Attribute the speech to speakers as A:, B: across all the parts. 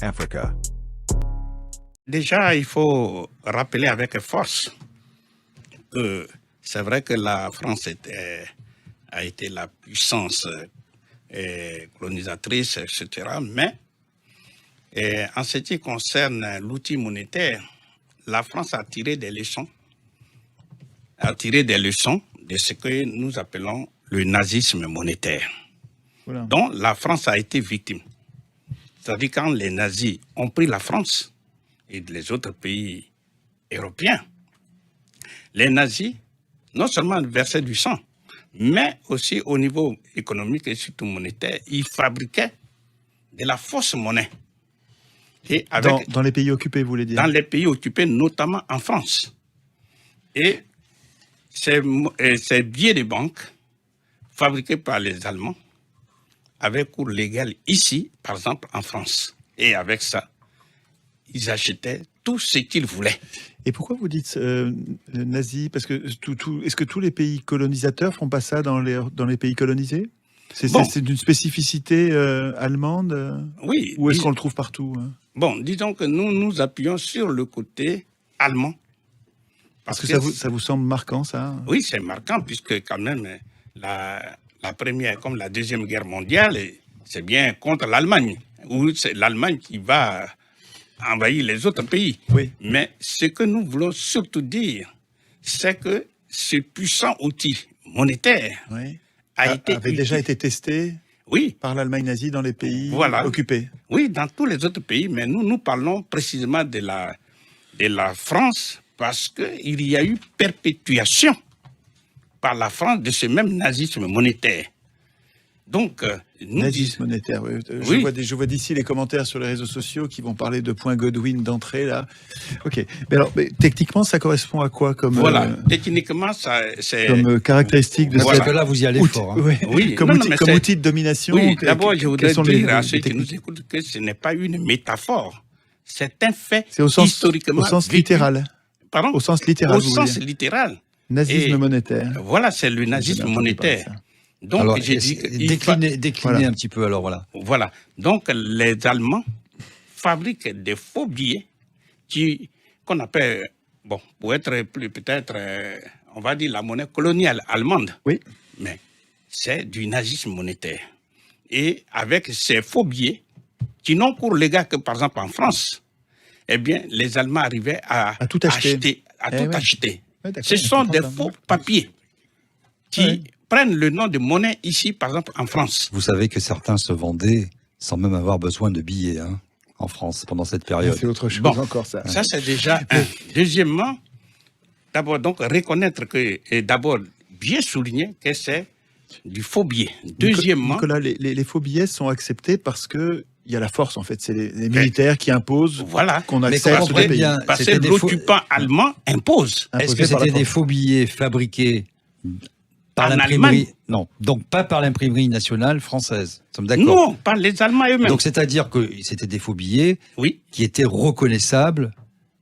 A: Africa.
B: Déjà, il faut rappeler avec force que c'est vrai que la France a été la puissance colonisatrice, etc. Mais en ce qui concerne l'outil monétaire, la France a tiré des leçons de ce que nous appelons le nazisme monétaire, dont la France a été victime. C'est-à-dire quand les nazis ont pris la France et les autres pays européens, les nazis non seulement versaient du sang, mais aussi au niveau économique et surtout monétaire, ils fabriquaient de la fausse monnaie. Et
C: dans les pays occupés, vous voulez dire?
B: Dans les pays occupés, notamment en France. Et ces billets de banque fabriqués par les Allemands avaient cours légal ici, par exemple en France. Et avec ça, ils achetaient tout ce qu'ils voulaient.
C: Et pourquoi vous dites nazi? Parce que est-ce que tous les pays colonisateurs font pas ça dans les pays colonisés? C'est une spécificité allemande?
B: Oui.
C: Ou est-ce qu'on le trouve partout?
B: Bon, disons que nous nous appuyons sur le côté allemand.
C: Parce que ça vous semble marquant, ça?
B: Oui, c'est marquant, puisque quand même, la première comme la Deuxième Guerre mondiale, c'est bien contre l'Allemagne, où c'est l'Allemagne qui va envahir les autres pays.
C: Oui.
B: Mais ce que nous voulons surtout dire, c'est que ce puissant outil monétaire
C: avait déjà été testé par l'Allemagne nazie dans les pays occupés.
B: Oui, dans tous les autres pays, mais nous parlons précisément de la France, parce qu'il y a eu perpétuation par la France de ce même nazisme monétaire. Donc,
C: nazisme monétaire, oui. Je vois d'ici les commentaires sur les réseaux sociaux qui vont parler de point Godwin d'entrée, là. Ok. Mais techniquement, ça correspond à quoi comme...
B: techniquement, c'est...
C: Comme caractéristique de
D: cette... Là, vous y allez fort. Hein.
B: Oui.
C: Comme outil de domination.
B: Oui, d'abord, je voudrais dire à ceux qui nous écoutent que ce n'est pas une métaphore. C'est un fait historiquement
C: au sens littéral.
B: Pardon?
C: Au sens littéral.
B: Au sens littéral.
C: Nazisme monétaire.
B: Voilà, c'est le nazisme monétaire. Donc,
D: alors,
B: j'ai dit
D: décliner un petit peu, alors voilà.
B: Voilà. Donc, les Allemands fabriquent des faux billets qu'on appelle, bon, pour être plus peut-être, on va dire la monnaie coloniale allemande.
C: Oui.
B: Mais c'est du nazisme monétaire. Et avec ces faux billets, qui n'ont cours légal que par exemple en France, eh bien, les Allemands arrivaient à
C: tout acheter.
B: Ouais, ce sont des faux papiers qui prennent le nom de monnaie ici, par exemple, en France.
D: Vous savez que certains se vendaient sans même avoir besoin de billets en France pendant cette période.
C: C'est autre chose encore, ça.
B: Ça, c'est déjà un. Deuxièmement, d'abord, donc, reconnaître que, et d'abord, bien souligner que c'est du faux billet. Deuxièmement...
C: Nicolas, les faux billets sont acceptés parce que il y a la force, en fait. C'est les militaires qui imposent qu'on accepte des pays.
B: Parce que l'occupant allemand impose.
D: Est-ce que c'était des faux billets fabriqués par l'imprimerie? Non, donc pas par l'imprimerie nationale française. Nous sommes d'accord?
B: Non, par les Allemands eux-mêmes.
D: Donc c'est-à-dire que c'était des faux billets qui étaient reconnaissables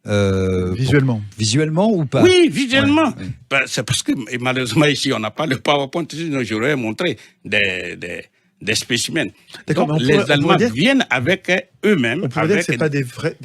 D: visuellement ou pas?
B: Oui, visuellement. Ouais. C'est parce que malheureusement ici on n'a pas le PowerPoint, sinon j'aurais montré des spécimens.
C: D'accord,
B: donc les Allemands viennent avec eux-mêmes.
C: On pourrait dire que ce n'est pas des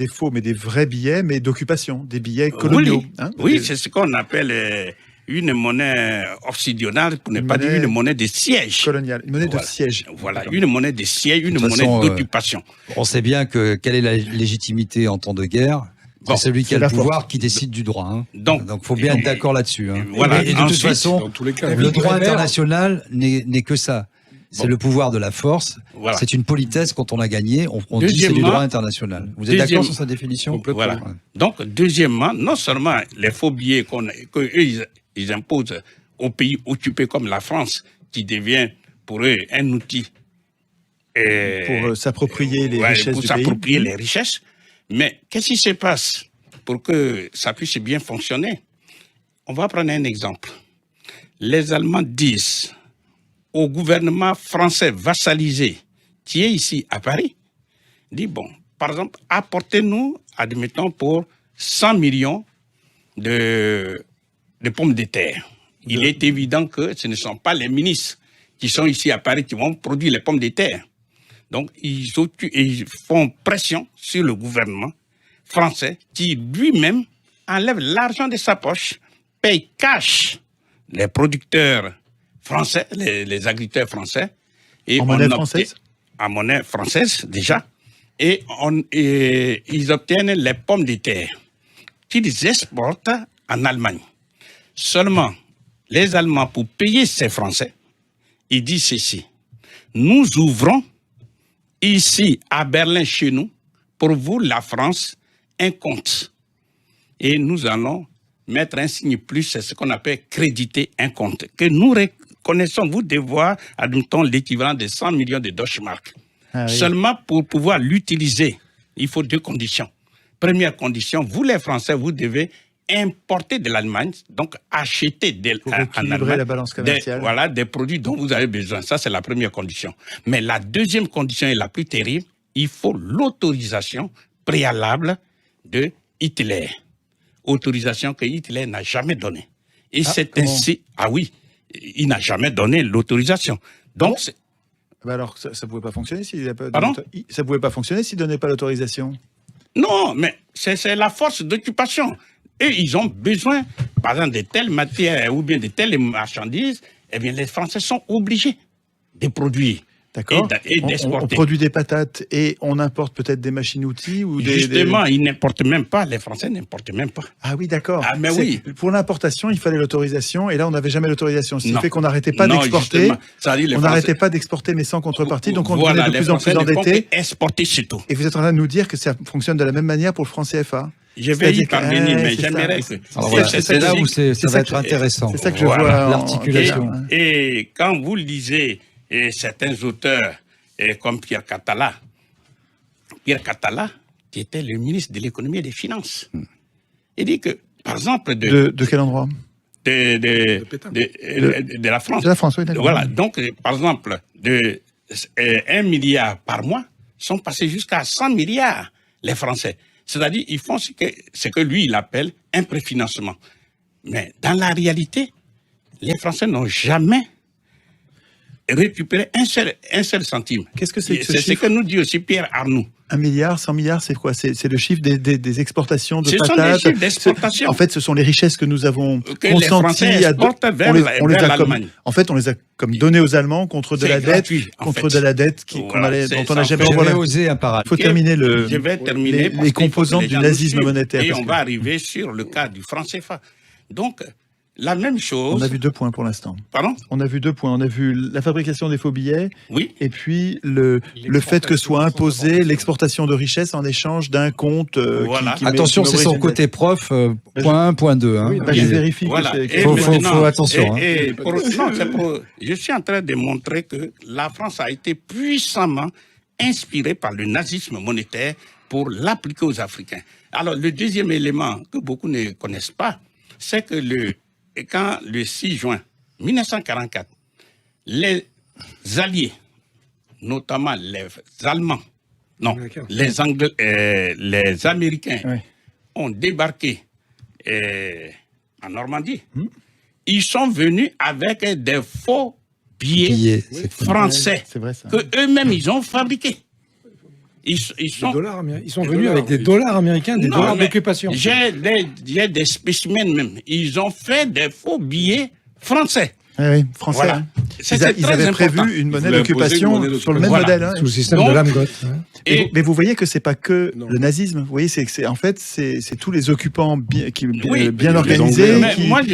C: faux, mais des vrais billets, mais d'occupation, des billets coloniaux.
B: Oui, c'est ce qu'on appelle une monnaie obsidionale, pour ne pas dire une monnaie de siège.
C: Coloniale, une monnaie de siège.
B: Voilà, une monnaie de siège, une monnaie d'occupation.
D: On sait bien que quelle est la légitimité en temps de guerre? C'est celui qui a le pouvoir qui décide du droit. Donc, faut bien être d'accord là-dessus.
B: Voilà.
D: Et de toute façon, le droit international n'est que ça. C'est le pouvoir de la force. Voilà. C'est une politesse quand on a gagné. On dit c'est du droit international. Vous êtes d'accord sur sa définition?
B: Voilà. Donc, deuxièmement, non seulement les faux billets qu'eux ils imposent aux pays occupés comme la France, qui devient pour eux un outil
C: pour s'approprier les richesses
B: pour
C: du
B: s'approprier
C: pays.
B: Les richesses. Mais qu'est-ce qui se passe pour que ça puisse bien fonctionner? On va prendre un exemple. Les Allemands disent au gouvernement français vassalisé qui est ici à Paris, dit bon, par exemple, apportez-nous, admettons, pour 100 millions de pommes de terre. Il est évident que ce ne sont pas les ministres qui sont ici à Paris qui vont produire les pommes de terre. Donc, ils font pression sur le gouvernement français qui lui-même enlève l'argent de sa poche, paye cash les producteurs français, les agriculteurs français.
C: Et en monnaie française?
B: En monnaie française, déjà. Et ils obtiennent les pommes de terre qu'ils exportent en Allemagne. Seulement, les Allemands, pour payer ces Français, ils disent ceci. Nous ouvrons ici, à Berlin, chez nous, pour vous, la France, un compte. Et nous allons mettre un signe plus, c'est ce qu'on appelle créditer un compte. Que nous reconnaissons vous devoir, admettons, l'équivalent de 100 millions de Deutschmark. Ah, oui. Seulement pour pouvoir l'utiliser, il faut 2 conditions. Première condition, vous les Français, vous devez importer de l'Allemagne, donc acheter en Allemagne
C: la balance commerciale.
B: des produits dont vous avez besoin. Ça, c'est la première condition. Mais la deuxième condition est la plus terrible. Il faut l'autorisation préalable de Hitler. Autorisation que Hitler n'a jamais donnée. Et c'est ainsi... Ah oui, il n'a jamais donné l'autorisation. Donc,
C: alors, ça ne pouvait pas fonctionner s'il n'a pas...
B: Pardon ?
C: Ça ne pouvait pas fonctionner s'il ne donnait pas l'autorisation.
B: Non, mais c'est la force d'occupation. Et ils ont besoin, par exemple, de telles matières ou bien de telles marchandises, eh bien, les Français sont obligés de produire.
C: D'accord.
B: Et d'exporter.
C: On produit des patates et on importe peut-être des machines-outils ou
B: Justement, ils n'importent même pas. Les Français n'importent même pas.
C: Ah oui, d'accord.
B: Ah, mais oui.
C: Pour l'importation, il fallait l'autorisation et là, on n'avait jamais l'autorisation. Ce qui fait qu'on n'arrêtait pas d'exporter. On n'arrêtait pas d'exporter, mais sans contrepartie. Donc, on devenait de plus en plus endetté.
B: Exporter surtout.
C: Et vous êtes en train de nous dire que ça fonctionne de la même manière pour le franc CFA.
B: Je vais y parvenir, mais j'aimerais que...
D: C'est là où ça va être intéressant.
C: C'est ça que je vois,
D: l'articulation.
B: Et quand vous lisez certains auteurs, comme Pierre Catala, qui était le ministre de l'économie et des finances, il dit que, par exemple...
C: De quel endroit?
B: De la France.
C: De la France, oui, d'accord.
B: Voilà, donc, par exemple, 1 milliard par mois sont passés jusqu'à 100 milliards, les Français. C'est-à-dire, ils font ce que lui, il appelle un préfinancement. Mais dans la réalité, les Français n'ont jamais récupéré un seul centime.
C: Qu'est-ce que c'est que ce
B: chiffre? C'est ce que nous dit aussi Pierre Arnoux.
C: 1 milliard, 100 milliards, c'est quoi? C'est le chiffre des exportations de patates.
B: Ce sont des chiffres d'exportation.
C: En fait, ce sont les richesses que nous avons
B: consenties vers l'Allemagne.
C: En fait, on les a comme données aux Allemands contre de la dette, dont on n'a jamais
D: osé un parallèle.
C: Il faut terminer les composantes du nazisme monétaire.
B: Et on va arriver sur le cas du franc CFA. Donc, la même chose.
C: On a vu 2 points pour l'instant.
B: Pardon ?
C: On a vu 2 points. On a vu la fabrication des faux billets.
B: Oui.
C: Et puis le fait que soit imposé l'exportation de richesses en échange d'un compte.
B: Voilà.
D: Attention, c'est son côté prof. Point 1, point 2. Hein.
C: Je vérifie.
B: Voilà.
C: Faut
D: attention.
B: Je suis en train de montrer que la France a été puissamment inspirée par le nazisme monétaire pour l'appliquer aux Africains. Alors, le deuxième élément que beaucoup ne connaissent pas, c'est que quand le 6 juin 1944, les Alliés, notamment les Allemands, les Américains, ont débarqué en Normandie, ils sont venus avec des faux billets français que eux-mêmes ils ont fabriqués. Ils sont
A: venus avec des dollars américains, des dollars d'occupation.
B: J'ai des spécimens même. Ils ont fait des faux billets français.
C: Oui, français. Voilà. Ils avaient prévu une monnaie d'occupation sur le même modèle.
A: Sous le système de Lamgoth.
C: Mais vous voyez que c'est pas que le nazisme. Vous voyez, c'est tous les occupants bien organisés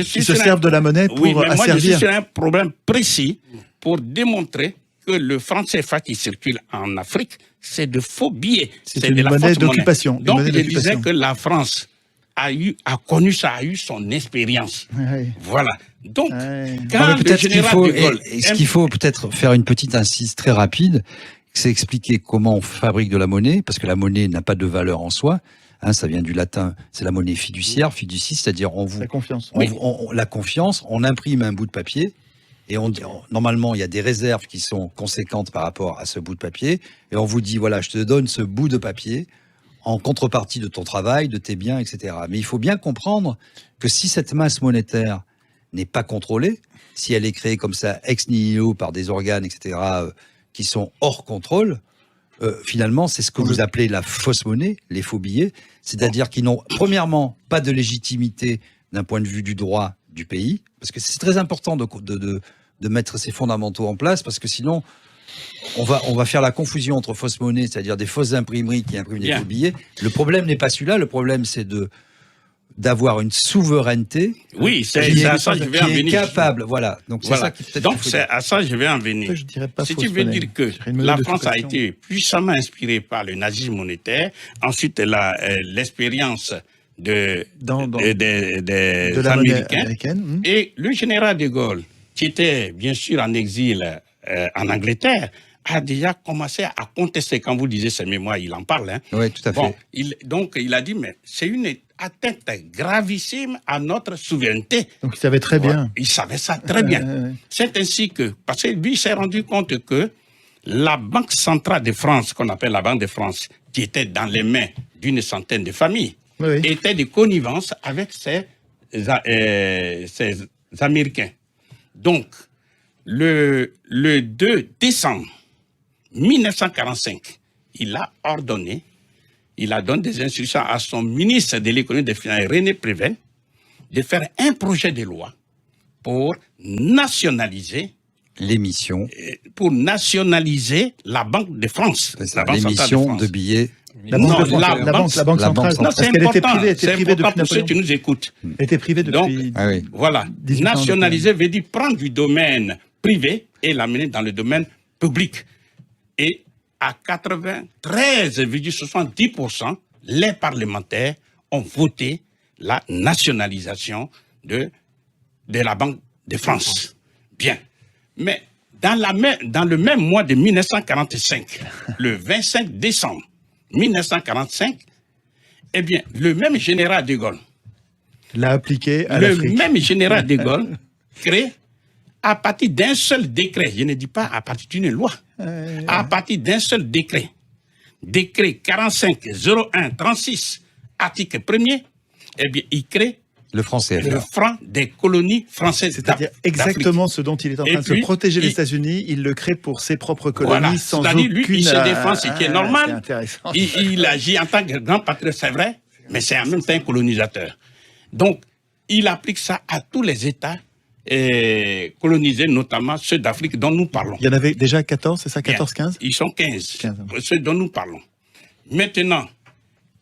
C: qui se servent de la monnaie pour asservir.
B: Je suis sur un problème précis pour démontrer que le franc CFA qui circule en Afrique, c'est de faux billets.
C: C'est une monnaie d'occupation.
B: Donc, je disais que la France a connu ça, a eu son expérience. Voilà. Donc, quand le général de Gaulle...
D: Ce qu'il faut peut-être faire une petite incise très rapide, c'est expliquer comment on fabrique de la monnaie, parce que la monnaie n'a pas de valeur en soi. Ça vient du latin, c'est la monnaie fiduciaire, fiducie, c'est-à-dire la
C: confiance.
D: La confiance, on imprime un bout de papier, et normalement, il y a des réserves qui sont conséquentes par rapport à ce bout de papier. Et on vous dit, voilà, je te donne ce bout de papier en contrepartie de ton travail, de tes biens, etc. Mais il faut bien comprendre que si cette masse monétaire n'est pas contrôlée, si elle est créée comme ça ex nihilo par des organes, etc., qui sont hors contrôle, finalement, c'est ce que vous appelez la fausse monnaie, les faux billets, c'est-à-dire qu'ils n'ont, premièrement, pas de légitimité d'un point de vue du droit du pays, parce que c'est très important de mettre ces fondamentaux en place, parce que sinon, on va faire la confusion entre fausse monnaie, c'est-à-dire des fausses imprimeries qui impriment des faux billets. Le problème n'est pas celui-là, le problème c'est d'avoir une souveraineté
B: qui
D: est capable. Voilà. Donc c'est ça qui peut-être.
B: Donc c'est à ça que je vais en venir. Si tu veux dire que la France a été puissamment inspirée par le nazisme monétaire, ensuite l'expérience des Américains et le général de Gaulle, qui était bien sûr en exil en Angleterre, a déjà commencé à contester. Quand vous lisez ses mémoires, il en parle.
D: Oui, tout à fait.
B: Donc il a dit, mais c'est une atteinte gravissime à notre souveraineté.
C: Donc il savait très bien.
B: Il savait ça très bien. C'est ainsi que, parce que lui s'est rendu compte que la Banque centrale de France, qu'on appelle la Banque de France, qui était dans les mains d'une centaine de familles, était de connivence avec ces Américains. Donc, le 2 décembre 1945, il a donné des instructions à son ministre de l'économie et des finances, René Prével, de faire un projet de loi pour nationaliser
D: l'émission,
B: la Banque de France.
D: L'émission de billets.
C: La Banque centrale.
B: Parce qu'elle était privée. C'est important pour ceux qui nous écoutent.
C: Elle était privée depuis.
B: Donc, voilà. Nationaliser veut dire prendre du domaine privé et l'amener dans le domaine public. Et à 93,70%, les parlementaires ont voté la nationalisation de la Banque de France. Bien. Mais dans le même mois de 1945, le 25 décembre 1945, eh bien, le même général de Gaulle
C: l'a appliqué à l'Afrique.
B: Le même général de Gaulle crée, à partir d'un seul décret, je ne dis pas à partir d'une loi, à partir d'un seul décret 45-01-36, article 1er, eh bien, il crée
D: le franc CFA.
B: Le franc des colonies françaises.
C: C'est-à-dire exactement ce dont il est en train de se protéger les États-Unis. Il le crée pour ses propres colonies sans aucune...
B: Lui, il se défend, ce qui est normal.
C: C'est
B: il agit en tant que grand patriote, c'est vrai, mais c'est en même temps un colonisateur. Donc, il applique ça à tous les États colonisés, notamment ceux d'Afrique dont nous parlons.
C: Il y en avait déjà 14, c'est ça, 14-15 ?
B: Ils sont 15, ceux dont nous parlons. Maintenant,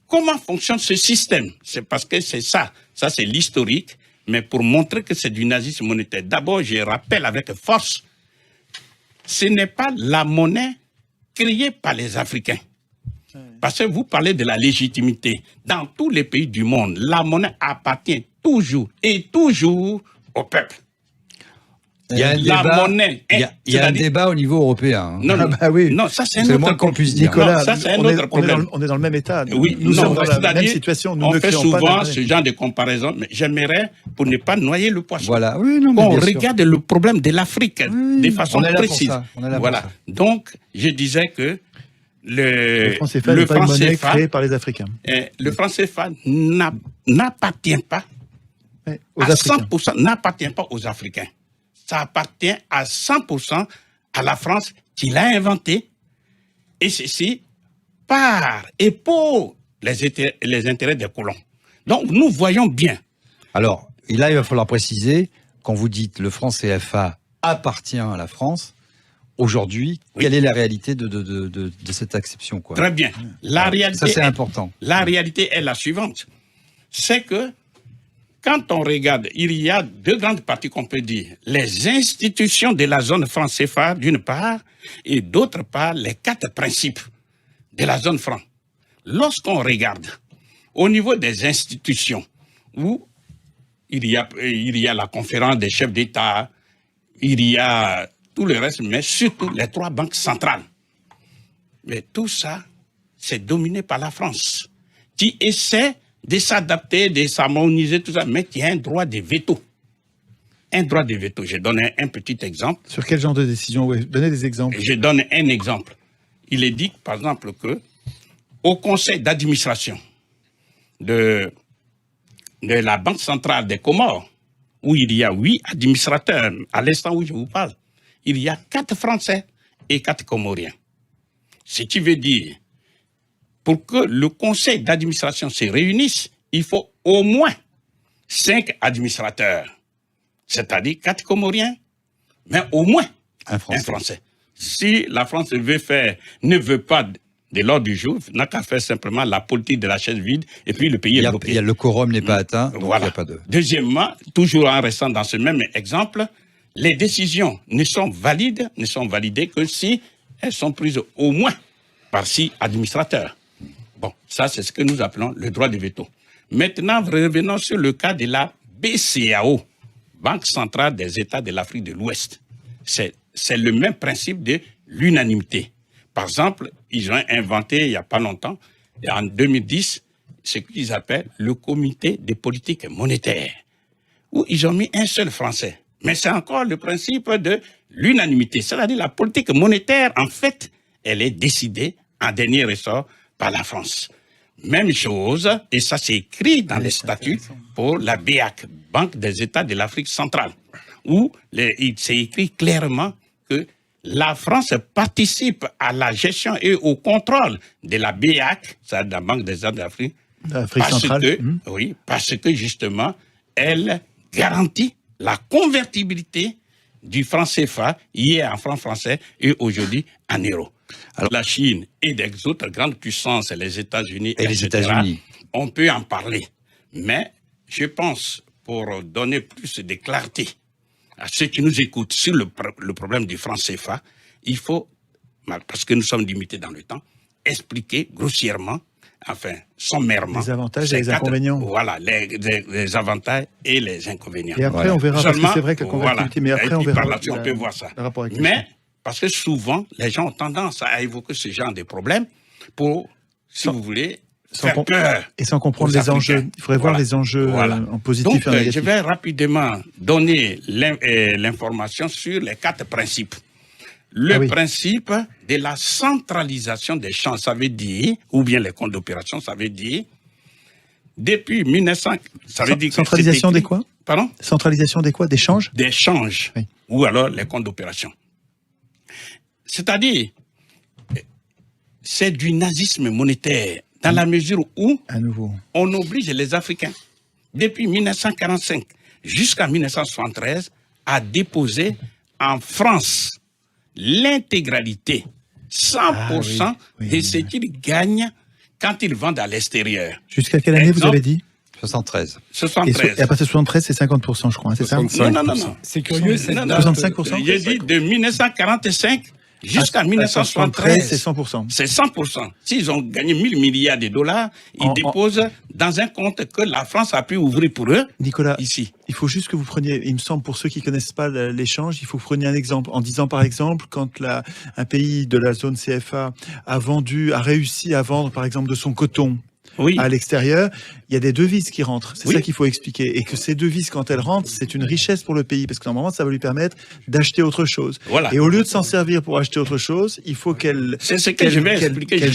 B: comment fonctionne ce système? C'est parce que c'est ça. Ça, c'est l'historique. Mais pour montrer que c'est du nazisme monétaire, d'abord, je rappelle avec force, ce n'est pas la monnaie créée par les Africains. Parce que vous parlez de la légitimité. Dans tous les pays du monde, la monnaie appartient toujours et toujours au peuple.
D: Il y a un débat au niveau européen.
B: Non, non, ça c'est un autre
D: moins qu'on puisse dire.
C: Nicolas,
B: ça, c'est un autre problème.
C: On est dans le même état.
B: Oui,
C: nous sommes dans la même situation. Nous
B: on
C: ne
B: fait
C: créons
B: souvent
C: pas
B: ce genre de comparaison, mais j'aimerais, pour ne pas noyer le poisson,
D: voilà. Oui, non, mais
B: on regarde le problème de l'Afrique de façon précise.
D: Voilà.
B: Donc, je disais que
C: le franc CFA n'est pas une monnaie créée par les Africains.
B: Le franc CFA n'appartient pas
C: aux Africains.
B: 100%, n'appartient pas aux Africains. Ça appartient à 100% à la France qui l'a inventé. Et ceci par et pour les intérêts des colons. Donc, nous voyons bien.
D: Alors, là, il va falloir préciser, quand vous dites le franc CFA appartient à la France, aujourd'hui, quelle est la réalité de cette acception, quoi?
B: Très bien. La réalité,
D: ça, c'est important.
B: La réalité est la suivante. C'est que quand on regarde, il y a deux grandes parties qu'on peut dire. Les institutions de la zone franc CFA, d'une part, et d'autre part, les 4 principes de la zone franc. Lorsqu'on regarde au niveau des institutions, où il y a la conférence des chefs d'État, il y a tout le reste, mais surtout les 3 banques centrales. Mais tout ça, c'est dominé par la France, qui essaie de s'adapter, de s'harmoniser, tout ça, mais qui a un droit de veto. Un droit de veto. Je donne un petit exemple.
C: Sur quel genre de décision? Oui, donnez des exemples.
B: Je donne un exemple. Il est dit, par exemple, que au conseil d'administration de la Banque centrale des Comores, où il y a 8 administrateurs, à l'instant où je vous parle, il y a 4 Français et 4 Comoriens. Ce qui veut dire, pour que le conseil d'administration se réunisse, il faut au moins 5 administrateurs, c'est-à-dire 4 Comoriens, mais au moins un Français. Si la France ne veut pas de l'ordre du jour, n'a qu'à faire simplement la politique de la chaise vide, et puis le pays est bloqué.
D: Le quorum n'est pas atteint, donc
B: voilà.
D: il n'y a pas de...
B: Deuxièmement, toujours en restant dans ce même exemple, les décisions ne sont validées que si elles sont prises au moins par 6 administrateurs. Bon, ça c'est ce que nous appelons le droit de veto. Maintenant, revenons sur le cas de la BCAO, Banque centrale des États de l'Afrique de l'Ouest. C'est le même principe de l'unanimité. Par exemple, ils ont inventé il n'y a pas longtemps, en 2010, ce qu'ils appellent le comité de politique monétaire, où ils ont mis un seul Français. Mais c'est encore le principe de l'unanimité. C'est-à-dire la politique monétaire, en fait, elle est décidée en dernier ressort par la France. Même chose, et ça c'est écrit dans les statuts pour la BEAC, Banque des États de l'Afrique centrale, où il s'est écrit clairement que la France participe à la gestion et au contrôle de la BEAC, c'est-à-dire la Banque des États de l'Afrique
C: centrale.
B: Oui, parce que justement, elle garantit la convertibilité du franc CFA, hier en franc français et aujourd'hui en euro. Alors, la Chine et des autres grandes puissances, les États-Unis, on peut en parler. Mais je pense, pour donner plus de clarté à ceux qui nous écoutent sur le problème du franc CFA, il faut, parce que nous sommes limités dans le temps, expliquer grossièrement, enfin, sommairement.
C: Les avantages et les inconvénients.
B: Voilà, les avantages et les inconvénients.
C: Et après, on verra, parce que c'est vrai que la convertibilité, mais après, on verra.
B: On peut voir ça. Mais, parce que souvent, les gens ont tendance à évoquer ce genre de problèmes pour, si vous voulez, faire peur.
C: Et sans comprendre les enjeux. Il faudrait voir les enjeux en positif et en négatif.
B: Je vais rapidement donner l'information sur les 4 principes. Le principe de la centralisation des champs, ça veut dire, ou bien les comptes d'opération, ça veut dire, depuis 1900, ça veut dire
C: centralisation des quoi?
B: Pardon?
C: Centralisation des quoi? Des changes?
B: Des changes, oui. Ou alors les comptes d'opération. C'est-à-dire, c'est du nazisme monétaire, dans la mesure où on oblige les Africains, depuis 1945 jusqu'à 1973, à déposer en France l'intégralité, 100% de ce qu'ils gagnent quand ils vendent à l'extérieur.
C: Jusqu'à quelle année vous avez dit?
D: 73.
C: 73. Et à partir de 73, c'est 50%, je crois, c'est ça?
B: Non.
A: C'est curieux, c'est
C: 65%.
B: J'ai dit de 1945 jusqu'à 1973,
C: c'est 100%.
B: C'est 100%. S'ils ont gagné 1000 milliards de dollars, ils déposent dans un compte que la France a pu ouvrir pour eux.
C: Nicolas,
B: ici.
C: Il faut juste que vous preniez, il me semble, pour ceux qui ne connaissent pas l'échange, il faut que vous preniez un exemple en disant, par exemple, quand un pays de la zone CFA a réussi à vendre, par exemple, de son coton à l'extérieur, il y a des devises qui rentrent. C'est ça qu'il faut expliquer. Et que ces devises, quand elles rentrent, c'est une richesse pour le pays, parce que normalement, ça va lui permettre d'acheter autre chose. Voilà. Et au lieu de s'en servir pour acheter autre chose, il faut qu'elle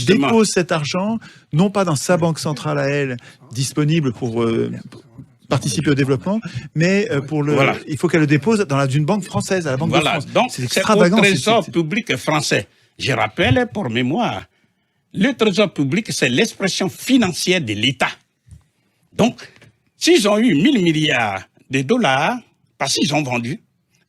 C: dépose cet argent, non pas dans sa banque centrale à elle, disponible pour participer au développement, mais il faut qu'elle le dépose dans une banque française, à la Banque de France.
B: Donc, c'est au Trésor public français. Je rappelle, pour mémoire, le Trésor public, c'est l'expression financière de l'État. Donc, s'ils ont eu 1000 milliards de dollars, parce qu'ils ont vendu,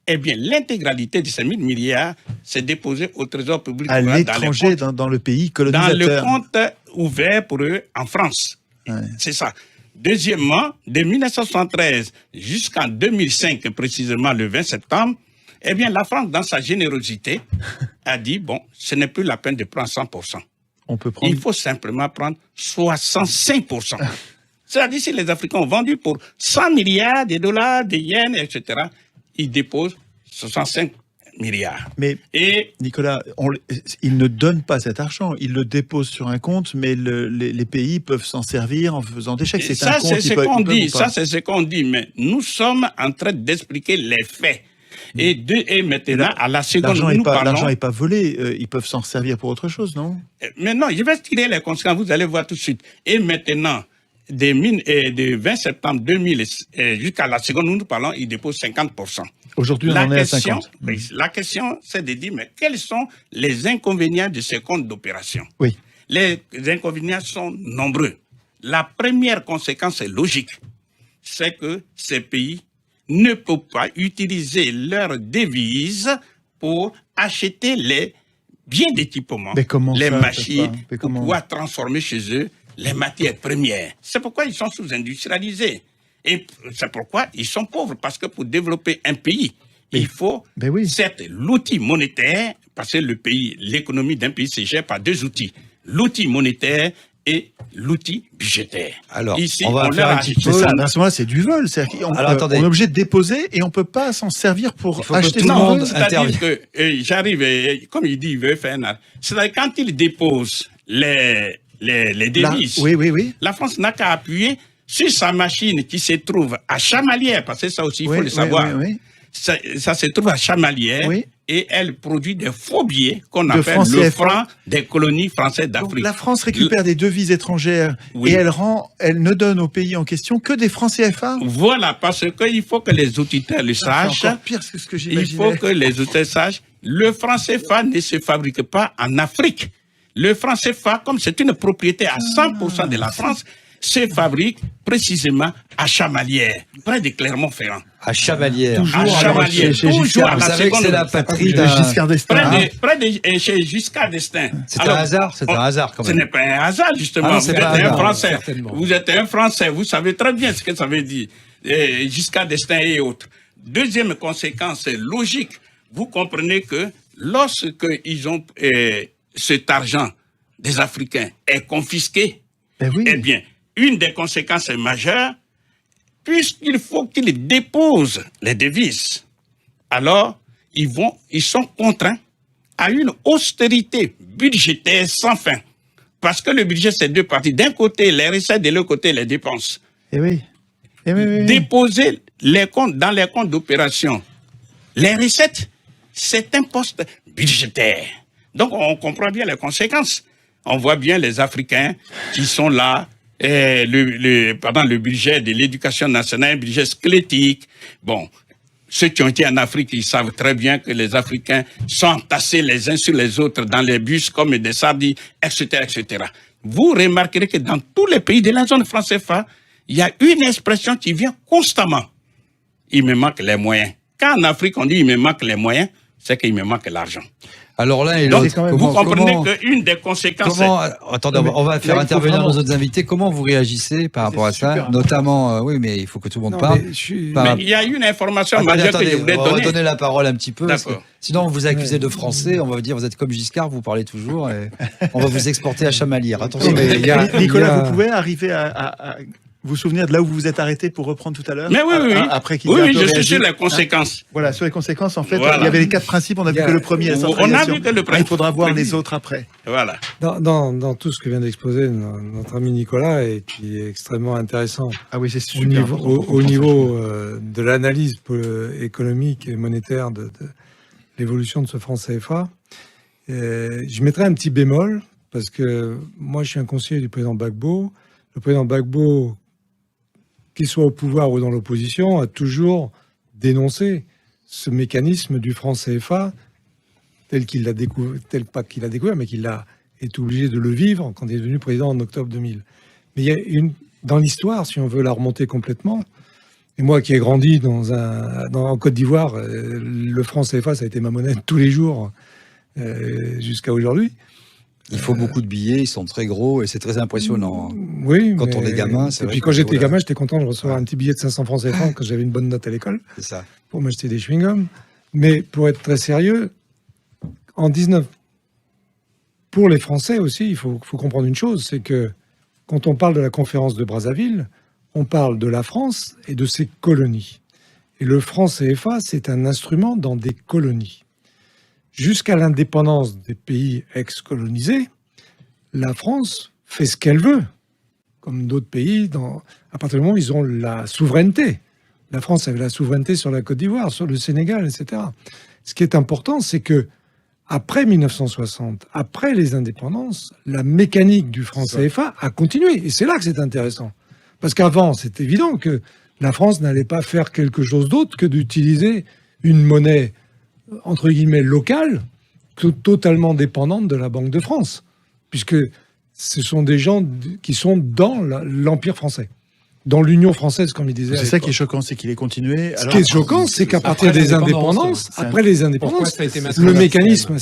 B: eh bien, l'intégralité de ces 1000 milliards s'est déposée au Trésor public.
C: À l'étranger, dans le pays colonisateur.
B: Dans le compte ouvert pour eux en France. Ouais. C'est ça. Deuxièmement, de 1973 jusqu'en 2005, précisément le 20 septembre, eh bien, la France, dans sa générosité, a dit, bon, ce n'est plus la peine de prendre 100%. Il faut simplement prendre 65%. C'est-à-dire, si les Africains ont vendu pour 100 milliards de dollars, de yens, etc., ils déposent 65 milliards.
C: Mais, Nicolas, ils ne donnent pas cet argent. Ils le déposent sur un compte, mais les pays peuvent s'en servir en faisant des chèques.
B: Ça, c'est ce qu'on dit. Ça, c'est ce qu'on dit. Mais nous sommes en train d'expliquer les faits. Et maintenant, à la seconde où nous parlons...
C: L'argent n'est pas volé, ils peuvent s'en servir pour autre chose, non?
B: Mais non, je vais tirer les conséquences, vous allez voir tout de suite. Et maintenant, de 20 septembre 2000 jusqu'à la seconde, nous parlons, ils déposent 50%.
C: Aujourd'hui, on en est à 50.
B: La question, c'est de dire, mais quels sont les inconvénients de ces comptes d'opération?
C: Oui.
B: Les inconvénients sont nombreux. La première conséquence est logique. C'est que ces pays ne peuvent pas utiliser leurs devises pour acheter les biens d'équipement, les machines, pour pouvoir transformer chez eux les matières premières. C'est pourquoi ils sont sous-industrialisés. Et c'est pourquoi ils sont pauvres, parce que pour développer un pays, il faut, certes, l'outil monétaire, parce que l'économie d'un pays se gère par deux outils, l'outil monétaire et l'outil budgétaire.
D: Alors,
B: ici,
D: on va faire un petit peu...
C: À ce moment-là, c'est du vol. On est obligé de déposer et on ne peut pas s'en servir pour acheter
D: tout le monde.
B: C'est-à-dire que j'arrive, comme il dit, il veut faire un... C'est-à-dire quand il dépose les devises, la France n'a qu'à appuyer sur sa machine qui se trouve à Chamalières, parce que ça aussi, il faut le savoir. Ça se trouve à Chamalières et elle produit des faux billets qu'on appelle le franc des colonies françaises d'Afrique.
C: Donc la France récupère des devises étrangères et elle ne donne au pays en question que des francs CFA.
B: Voilà, parce qu'il faut que les auditeurs le sachent.
C: C'est encore pire que ce que j'imaginais.
B: Il faut que les auditeurs sachent. Le franc CFA ne se fabrique pas en Afrique. Le franc CFA, comme c'est une propriété à 100% de la France, se fabrique précisément à Chamalières, près de Clermont-Ferrand.
D: À Chamalières.
B: À Chamalières. Toujours à
D: vous
B: la
D: savez
B: seconde.
D: Que c'est la patrie de
C: Giscard d'Estaing.
B: Près de chez Giscard d'Estaing.
D: C'est un hasard. C'est un hasard quand même.
B: Ce n'est pas un hasard justement. Vous êtes un Français. Vous êtes un Français. Vous savez très bien ce que ça veut dire. Giscard d'Estaing et autres. Deuxième conséquence logique. Vous comprenez que lorsque ils ont cet argent des Africains est confisqué, eh bien, une des conséquences majeures, puisqu'il faut qu'ils déposent les devises, alors ils sont contraints à une austérité budgétaire sans fin. Parce que le budget, c'est deux parties. D'un côté, les recettes, de l'autre côté, les dépenses. Déposer les comptes dans les comptes d'opération. Les recettes, c'est un poste budgétaire. Donc, on comprend bien les conséquences. On voit bien les Africains qui sont là, le budget de l'éducation nationale, un budget squelettique. Bon, ceux qui ont été en Afrique, ils savent très bien que les Africains sont entassés les uns sur les autres dans les bus comme des sardines, etc., etc. Vous remarquerez que dans tous les pays de la zone franc CFA, il y a une expression qui vient constamment. Il me manque les moyens. Quand en Afrique on dit il me manque les moyens, c'est qu'il me manque l'argent.
D: Alors là, et
B: donc, vous comprenez qu'une des conséquences...
D: Attendez, on va faire intervenir nos autres invités. Comment vous réagissez par rapport à ça? Notamment, oui, mais il faut que tout le monde parle.
B: Mais il y a une information majeure que je voulais donner.
D: On va donner la parole un petit peu. Parce que sinon, on vous accuse de français. On va vous dire, vous êtes comme Giscard, vous parlez toujours. Et on va vous exporter à Chamalières. Attention.
C: Nicolas, vous pouvez arriver à vous souvenir de là où vous vous êtes arrêté pour reprendre tout à l'heure?
B: Mais oui.
C: Après qu'il
B: je suis sur les conséquences.
C: Voilà, sur les conséquences, en fait, il y avait les 4 principes, on a vu que le premier, la centralisation.
B: On a vu que le premier.
C: Il faudra voir les autres après.
B: Voilà.
A: Dans tout ce que vient d'exposer notre ami Nicolas, et qui est extrêmement intéressant.
C: Ah oui, c'est super.
A: Au niveau de l'analyse économique et monétaire de l'évolution de ce franc CFA, je mettrais un petit bémol, parce que moi, je suis un conseiller du président Gbagbo. Le président Gbagbo, qu'il soit au pouvoir ou dans l'opposition, a toujours dénoncé ce mécanisme du franc CFA tel qu'il l'a découvert, mais qu'il est obligé de le vivre quand il est devenu président en octobre 2000. Mais il y a dans l'histoire, si on veut la remonter complètement, et moi qui ai grandi en Côte d'Ivoire, le franc CFA, ça a été ma monnaie de tous les jours jusqu'à aujourd'hui.
D: Il faut beaucoup de billets, ils sont très gros et c'est très impressionnant.
A: Oui,
D: quand on est gamin, c'est
A: vrai. Et puis quand j'étais gamin, j'étais content de recevoir un petit billet de 500 francs CFA quand j'avais une bonne note à l'école.
D: C'est ça.
A: Pour m'acheter des chewing-gums. Mais pour être très sérieux, pour les Français aussi, il faut comprendre une chose, c'est que quand on parle de la conférence de Brazzaville, on parle de la France et de ses colonies. Et le franc CFA, c'est un instrument dans des colonies. Jusqu'à l'indépendance des pays ex-colonisés, la France fait ce qu'elle veut, comme d'autres pays, à partir du moment où ils ont la souveraineté. La France avait la souveraineté sur la Côte d'Ivoire, sur le Sénégal, etc. Ce qui est important, c'est que après 1960, après les indépendances, la mécanique du franc CFA a continué. Et c'est là que c'est intéressant. Parce qu'avant, c'est évident que la France n'allait pas faire quelque chose d'autre que d'utiliser une monnaie, entre guillemets, locale, totalement dépendante de la Banque de France, puisque ce sont des gens qui sont dans l'Empire français, dans l'Union française, comme il disait.
C: C'est ça qui est choquant, c'est qu'il est continué.
A: Ce qui est choquant, c'est qu'à partir des indépendances, après les indépendances, le mécanisme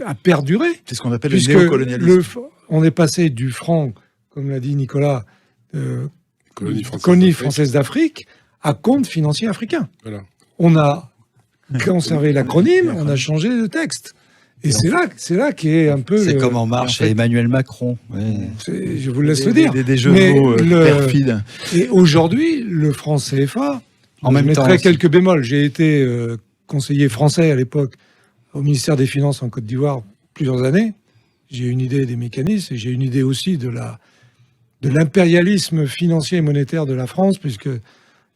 A: a perduré.
C: C'est ce qu'on appelle le néocolonialisme.
A: On est passé du franc, comme l'a dit Nicolas,
E: colonie
A: française d'Afrique, à compte financier africain.
E: Voilà.
A: On a conservé l'acronyme, on a changé le texte. Et c'est là qui est un peu...
D: C'est comme En Marche et Emmanuel Macron. Ouais.
A: Je vous laisse le dire.
C: Des jeux de mots perfides.
A: Et aujourd'hui, le franc CFA,
D: en même temps,
A: quelques bémols. J'ai été conseiller français à l'époque au ministère des Finances en Côte d'Ivoire plusieurs années. J'ai une idée des mécanismes et j'ai une idée aussi de l'impérialisme financier et monétaire de la France, puisque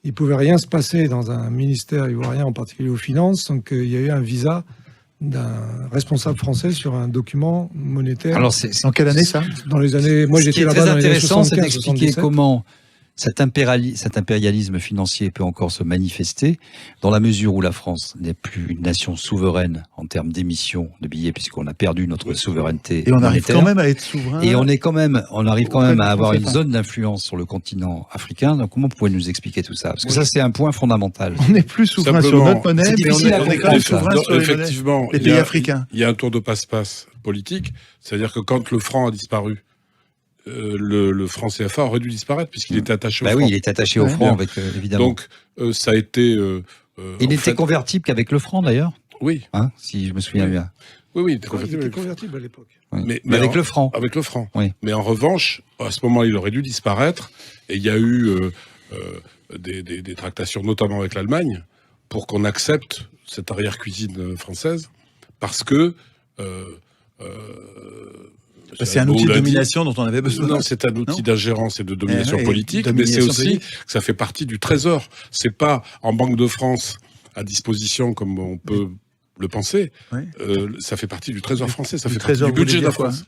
A: il pouvait rien se passer dans un ministère ivoirien, en particulier aux finances, sans qu'il y ait eu un visa d'un responsable français sur un document monétaire.
D: Alors, c'est
C: en quelle année ça?
A: Dans les années. Moi, j'étais là-bas dans les années 75.
D: C'est d'expliquer comment cet impérialisme financier peut encore se manifester dans la mesure où la France n'est plus une nation souveraine en termes d'émission de billets, puisqu'on a perdu notre souveraineté.
C: Et on arrive quand même à être souverain.
D: Et on arrive quand même à avoir une zone d'influence sur le continent africain. Donc, comment vous pouvez nous expliquer tout ça? Parce que ça, c'est un point fondamental.
C: On n'est plus souverain sur notre monnaie, mais on est quand même souverain sur les pays africains.
E: Il y a un tour de passe-passe politique, c'est-à-dire que quand le franc a disparu, le franc CFA aurait dû disparaître puisqu'il était attaché au franc.
D: Oui, il était attaché au franc, avec, évidemment.
E: Donc, ça a été...
D: il n'était convertible qu'avec le franc, d'ailleurs.
E: Oui.
D: Hein, si je me souviens bien.
E: Oui,
A: il était convertible à l'époque.
E: Oui.
D: Mais avec le franc.
E: Avec le franc.
D: Oui.
E: Mais en revanche, à ce moment, il aurait dû disparaître. Et il y a eu des tractations, notamment avec l'Allemagne, pour qu'on accepte cette arrière-cuisine française, parce que...
C: c'est un outil de domination dont on avait besoin.
E: Non, c'est un outil d'ingérence et de domination politique, mais c'est aussi que ça fait partie du trésor. C'est pas en Banque de France à disposition comme on peut le penser.
C: Oui.
E: Ça fait partie du trésor français, ça fait
C: partie
E: du budget de la France.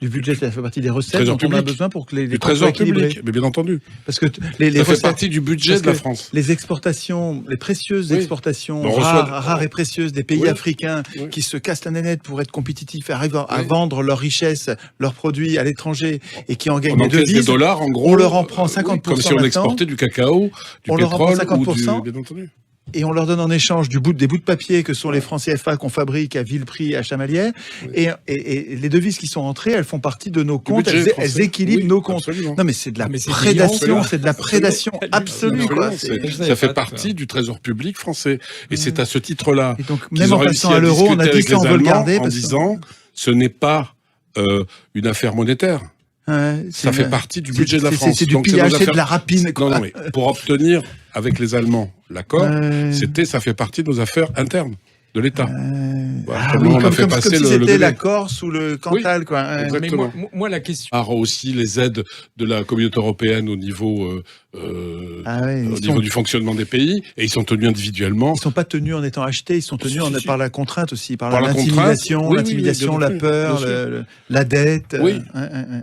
C: Du budget, ça fait partie des recettes dont on a besoin pour que les
E: comptes soient équilibrés. Mais bien entendu.
C: Parce que
E: ça fait partie du budget de la France.
C: Les exportations, les précieuses exportations rares et précieuses des pays africains qui se cassent la nénette pour être compétitifs, arrivent à vendre leurs richesses, leurs produits à l'étranger et qui en gagnent des devises.
E: Des dollars, en gros.
C: On leur en prend 50%.
E: Comme si on exportait du cacao, du pétrole ou du... Bien entendu.
C: Et on leur donne en échange des bouts de papier que sont les francs CFA qu'on fabrique à vil prix à Chamalières. Oui. Et les devises qui sont entrées, elles font partie de nos comptes, elles équilibrent nos comptes. Absolument. Non mais c'est de la prédation, c'est de la prédation absolue. Quoi.
E: Ça fait partie du trésor public français. Et c'est à ce titre-là
C: qu'ils ont réussi à l'euro, on a dit ça, on veut le garder.
E: En disant, ce n'est pas une affaire monétaire. Ça fait partie du budget de la France.
C: C'est du pillage, c'est de la rapine.
E: Non, mais pour obtenir avec les Allemands l'accord, ça fait partie de nos affaires internes de l'État.
C: Comme si c'était la Corse ou le Cantal. Quoi.
E: Mais
A: moi, la question...
E: aussi les aides de la communauté européenne au niveau, niveau du fonctionnement des pays, et ils sont tenus individuellement.
C: Ils ne sont pas tenus en étant achetés, ils sont tenus par la contrainte aussi, par l'intimidation, la peur, la dette.
E: Oui.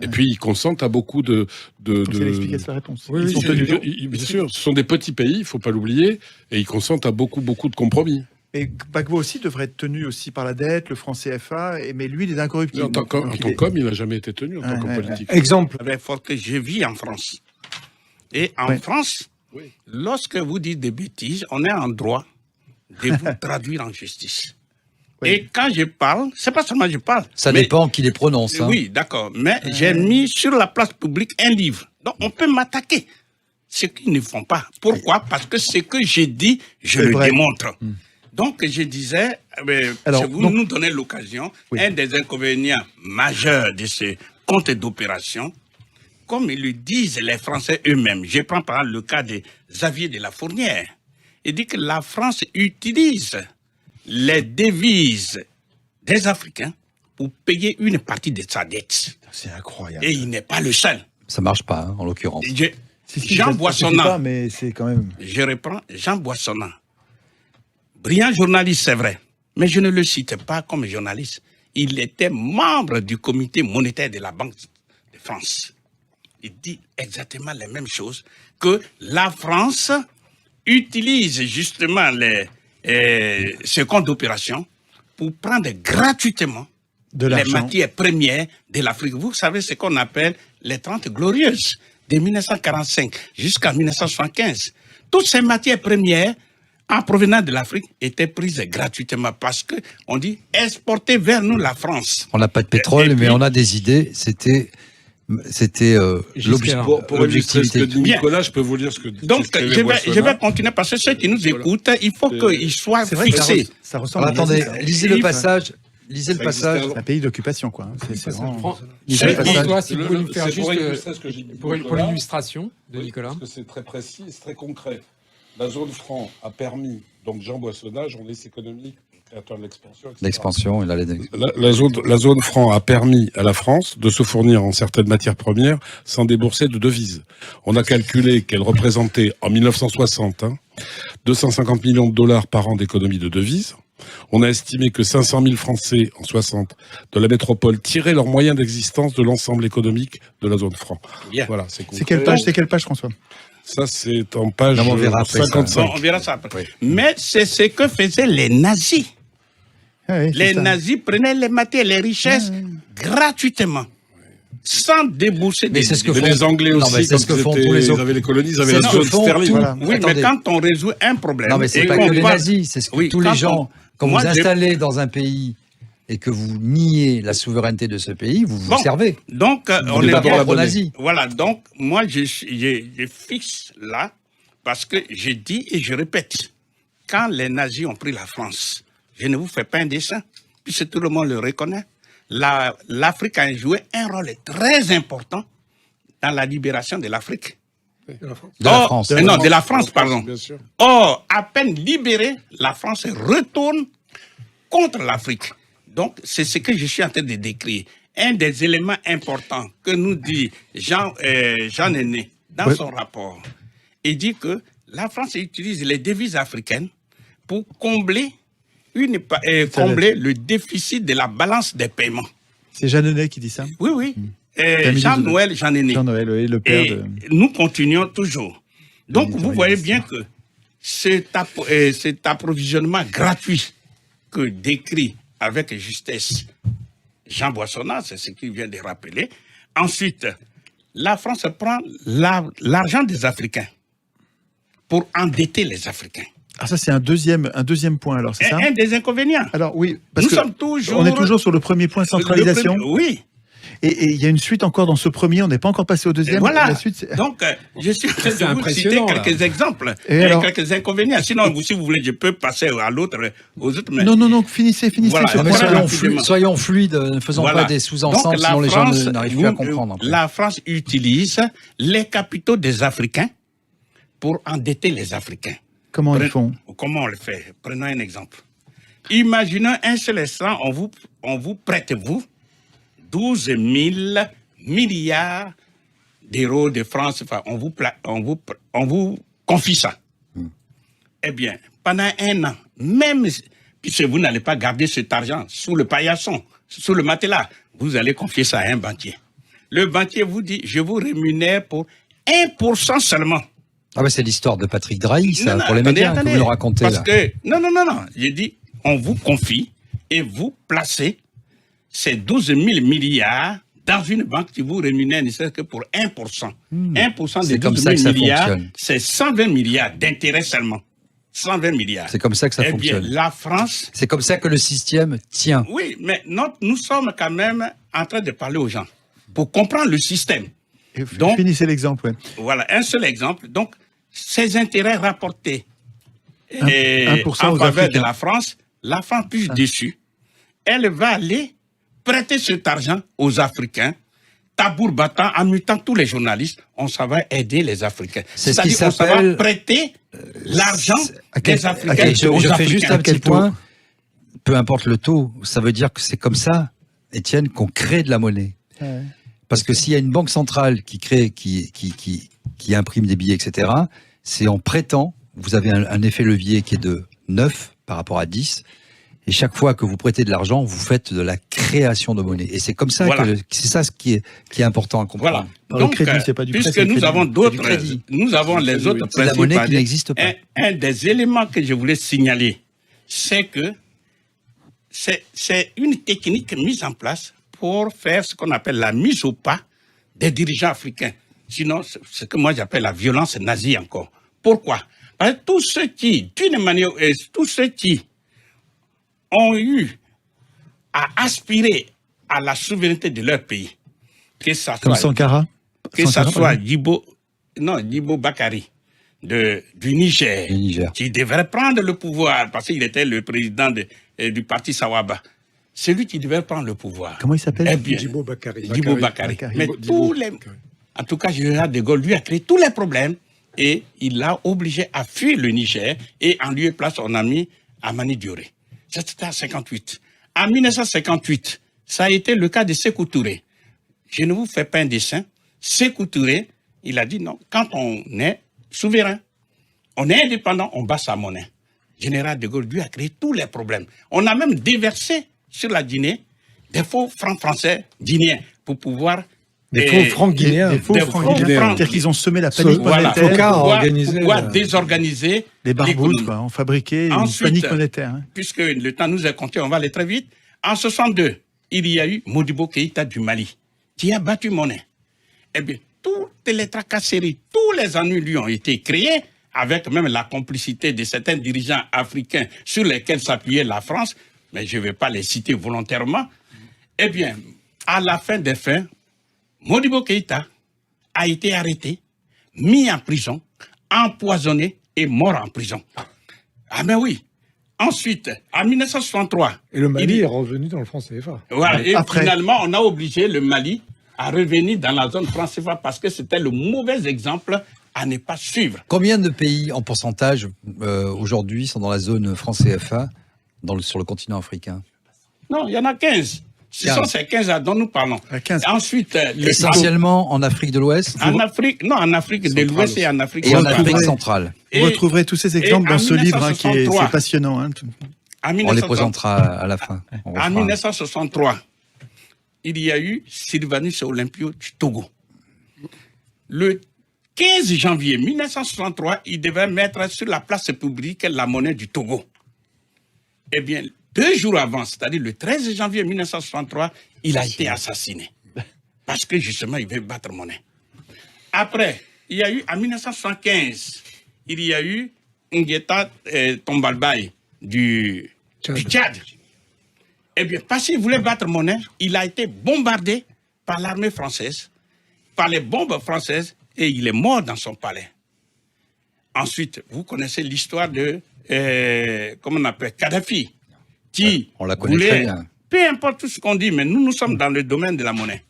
E: Et puis ils consentent à beaucoup de...
C: C'est l'explication de la réponse.
E: Ils sont tenus. Bien sûr, ce sont des petits pays, il ne faut pas l'oublier, et ils consentent à beaucoup de compromis.
C: Et Gbagbo aussi devrait être tenu aussi par la dette, le franc CFA, mais lui, il est incorruptible.
E: En tant qu'homme, il n'a jamais été tenu en tant que politique.
A: Exemple.
B: Il faut que je vis en France. Et en France, lorsque vous dites des bêtises, on est en droit de vous traduire en justice. Oui. Et quand je parle, c'est pas seulement je parle.
D: Ça dépend qui les prononce. Hein.
B: Oui, d'accord. Mais j'ai mis sur la place publique un livre. Donc on peut m'attaquer. Ce qu'ils ne font pas. Pourquoi? Parce que ce que j'ai dit, je le démontre. Donc, je disais, vous nous donnez l'occasion, un des inconvénients majeurs de ce compte d'opération, comme ils le disent les Français eux-mêmes. Je prends par exemple le cas de Xavier de la Fournière. Il dit que la France utilise les devises des Africains pour payer une partie de sa dette.
C: C'est incroyable.
B: Et il n'est pas le seul.
D: Ça marche pas, hein, en l'occurrence.
B: Jean Boissonnant.
C: Mais c'est quand même...
B: Je reprends Jean Boissonnant. Brillant journaliste, c'est vrai, mais je ne le cite pas comme journaliste. Il était membre du comité monétaire de la Banque de France. il dit exactement les mêmes choses, que la France utilise justement ce compte d'opération pour prendre gratuitement les matières premières de l'Afrique. Vous savez ce qu'on appelle les 30 glorieuses de 1945 jusqu'à 1975. Toutes ces matières premières en provenance de l'Afrique étaient prises gratuitement parce que on dit exporter vers nous la France.
D: On n'a pas de pétrole, mais on a des idées. C'était l'objectivité.
E: Nicolas, je peux vous lire ce que dit.
B: Donc, je vais continuer parce que ceux qui nous écoutent, il faut qu'ils soient fixés.
C: Ça ressemble.
D: Attendez, lisez le passage. Lisez le passage.
C: C'est un pays d'occupation, quoi. C'est vraiment...
F: Nicolas, si vous pouvez nous faire juste pour l'illustration de Nicolas.
E: Parce que c'est très précis et c'est très concret. La zone franc a permis, donc Jean Boissonnat, journaliste économique, créateur de l'expansion, etc.
D: L'expansion,
E: la zone franc a permis à la France de se fournir en certaines matières premières sans débourser de devises. On a calculé qu'elle représentait en 1960 250 millions de dollars par an d'économie de devises. On a estimé que 500 000 Français en 60 de la métropole tiraient leurs moyens d'existence de l'ensemble économique de la zone franc.
B: Bien.
E: Voilà,
C: c'est quelle page, François?
E: Ça, c'est en page
B: 55. On verra ça après. Oui. Mais c'est ce que faisaient les nazis. Oui, les nazis prenaient les matières, les richesses gratuitement, sans débourser des...
E: Mais les Anglais aussi,
D: c'est ce que font tous les autres.
E: Ils avaient les colonies, ils avaient la zone sterling.
B: Voilà. Oui, attendez. Mais quand on résout un problème...
D: Non, mais c'est pas que les nazis, c'est ce que tous les gens... Quand vous installez dans un pays et que vous niez la souveraineté de ce pays, vous vous servez.
B: Donc,
D: on est d'abord pour nazis.
B: Voilà, donc, moi, je fixe là, parce que je dis et je répète, quand les nazis ont pris la France, je ne vous fais pas un dessin, puisque tout le monde le reconnaît, l'Afrique a joué un rôle très important dans la libération de l'Afrique.
D: De la France.
B: Non, de la France, pardon.
E: Bien sûr.
B: Or, à peine libérée, la France retourne contre l'Afrique. Donc, c'est ce que je suis en train de décrire. Un des éléments importants que nous dit Jean Néné dans son rapport, il dit que la France utilise les devises africaines pour combler le déficit de la balance des paiements.
C: C'est Jean Néné qui dit ça?
B: Oui, oui. Jean-Noël Jean Néné.
C: Jean-Noël, oui, le père de...
B: Nous continuons toujours. Donc, vous voyez bien que cet approvisionnement gratuit que décrit avec justesse Jean Boissonnat, c'est ce qu'il vient de rappeler. Ensuite, la France prend l'argent des Africains pour endetter les Africains.
C: Ah, ça, c'est un deuxième point, alors, c'est ça?
B: Un des inconvénients.
C: Alors, oui, parce
B: Nous
C: que
B: sommes toujours...
C: on est toujours sur le premier point, centralisation.
B: Oui.
C: Et il y a une suite encore dans ce premier, on n'est pas encore passé au deuxième.
B: Et voilà.
C: La suite,
B: donc, je suis en train de vous citer quelques exemples et quelques inconvénients. Sinon, si vous voulez, je peux passer à l'autre, aux autres. Mais...
C: Non, finissez.
B: Voilà.
D: Soyons fluides, ne faisons pas des sous-ensembles, sinon les gens n'arrivent plus à comprendre.
B: La France utilise les capitaux des Africains pour endetter les Africains.
C: Comment ils font?
B: Comment on le fait? Prenons un exemple. Imaginons un seul instant, on vous prête, 12 000 milliards d'euros de France, enfin, on vous confie ça. Eh bien, pendant un an, même puisque vous n'allez pas garder cet argent sous le paillasson, sous le matelas, vous allez confier ça à un banquier. Le banquier vous dit, je vous rémunère pour 1% seulement.
D: Ah ben c'est l'histoire de Patrick Drahi, ça, pour les médias, que vous nous racontez là.
B: Non. J'ai dit, on vous confie et vous placez ces 12 000 milliards dans une banque qui vous rémunère ne serait que pour 1%. 1% des 12 000 milliards, c'est 120 milliards d'intérêts seulement. 120 milliards.
D: C'est comme ça que ça fonctionne.
B: Bien, la France...
D: C'est comme ça que le système tient.
B: Oui, mais nous sommes quand même en train de parler aux gens pour comprendre le système.
C: Donc, finissez l'exemple. Ouais.
B: Voilà, un seul exemple. Donc, ces intérêts rapportés
C: 1%
B: en faveur de la France plus déçue, elle va aller prêter cet argent aux Africains, tambour battant, en mutant tous les journalistes, on s'en va aider les Africains.
D: C'est ce qui s'appelle...
B: On va prêter l'argent des Africains aux
D: Je
B: Africains.
D: fais juste un petit point. Peu importe le taux, ça veut dire que c'est comme ça, Étienne, qu'on crée de la monnaie. Ouais. Parce que s'il y a une banque centrale qui crée, qui imprime des billets, etc., c'est en prêtant, vous avez un effet levier qui est de 9 par rapport à 10, Et chaque fois que vous prêtez de l'argent, vous faites de la création de monnaie. Et c'est comme ça
B: Voilà.
D: c'est ça ce qui est important à comprendre.
B: Voilà. Donc,
C: le crédit, c'est pas du prêt,
B: puisque
C: c'est le
B: nous
C: crédit.
B: avons d'autres,
D: C'est du crédit.
B: nous avons les autres
D: C'est la monnaie qui n'existe pas.
B: Un des éléments que je voulais signaler, c'est que c'est une technique mise en place pour faire ce qu'on appelle la mise au pas des dirigeants africains. Sinon, c'est ce que moi j'appelle la violence nazie encore. Pourquoi? Parce que tous ceux qui, d'une manière, tous ceux qui ont eu à aspirer à la souveraineté de leur pays, que ça
C: Comme
B: soit,
C: Sankara.
B: que ça
C: Sankara,
B: soit
C: pardon.
B: Djibo Bakary du Niger,
D: Du Niger.
B: qui devrait prendre le pouvoir parce qu'il était le président du parti Sawaba. C'est lui qui devait prendre le pouvoir.
C: Comment il s'appelle?
B: Eh bien,
A: Djibo Bakary.
B: Djibo Bakary.
C: Bakary.
B: Mais en tout cas, général de Gaulle lui a créé tous les problèmes et il l'a obligé à fuir le Niger et en lieu et place on a mis Amani Dioré. C'était en 58. En 1958, ça a été le cas de Sékou Touré. Je ne vous fais pas un dessin. Sékou Touré, il a dit non, quand on est souverain, on est indépendant, on bat sa monnaie. Général de Gaulle lui a créé tous les problèmes. On a même déversé sur la Guinée des faux francs français guinéens pour pouvoir...
A: Des faux francs guinéens.
C: Des faux
B: Des
C: francs
B: faux
C: guinéens.
B: francs.
C: C'est-à-dire qu'ils ont semé la panique
B: Voilà,
A: Focard
C: monétaire.
A: a organisé
B: pouvoir
A: la-
B: désorganiser
C: Les barbouzes,
B: l'économie.
C: quoi, ont fabriqué une
B: Ensuite,
C: panique monétaire. Hein.
B: Puisque le temps nous est compté, on va aller très vite. En 62, il y a eu Modibo Keïta du Mali, qui a battu monnaie. Eh bien, toutes les tracasseries, tous les ennuis lui ont été créés, avec même la complicité de certains dirigeants africains sur lesquels s'appuyait la France, mais je ne vais pas les citer volontairement. Eh bien, à la fin des fins, Modibo Keïta a été arrêté, mis en prison, empoisonné et mort en prison. Ah ben oui. Ensuite, en 1963...
A: Et le Mali
B: il-
A: est revenu dans le franc CFA.
B: Voilà, et
C: Après.
B: finalement, on a obligé le Mali à revenir dans la zone franc CFA parce que c'était le mauvais exemple à ne pas suivre.
D: Combien de pays en pourcentage aujourd'hui sont dans la zone franc CFA sur le continent africain?
B: Non, il y en a 15. Ce sont
D: 15.
B: ces 15 dont nous parlons.
C: 15.
B: Ensuite,
D: Essentiellement en Afrique de l'Ouest
B: en Afrique, non, en Afrique de l'Ouest et en Afrique
D: et en
B: centrale.
D: Afrique centrale.
C: Vous retrouverez tous ces exemples
B: et en
C: dans ce livre hein, qui est
B: 1963.
C: c'est passionnant. Hein.
B: En
D: On les
B: 1963,
D: présentera à la fin. On
B: en
D: refera.
B: 1963, il y a eu Sylvanus Olympio du Togo. Le 15 janvier 1963, il devait mettre sur la place publique la monnaie du Togo. Eh bien, 2 jours avant, c'est-à-dire le 13 janvier 1963, il a été assassiné. Parce que justement, il veut battre monnaie. Après, il y a eu, en 1975, il y a eu Ngueta Tombalbaye du Tchad. Eh bien, parce qu'il voulait battre monnaie, il a été bombardé par l'armée française, par les bombes françaises, et il est mort dans son palais. Ensuite, vous connaissez l'histoire de, comment on appelle, Kadhafi, qui
D: On la connaît très
B: voulait,
D: bien.
B: peu importe tout ce qu'on dit, mais nous sommes dans le domaine de la monnaie.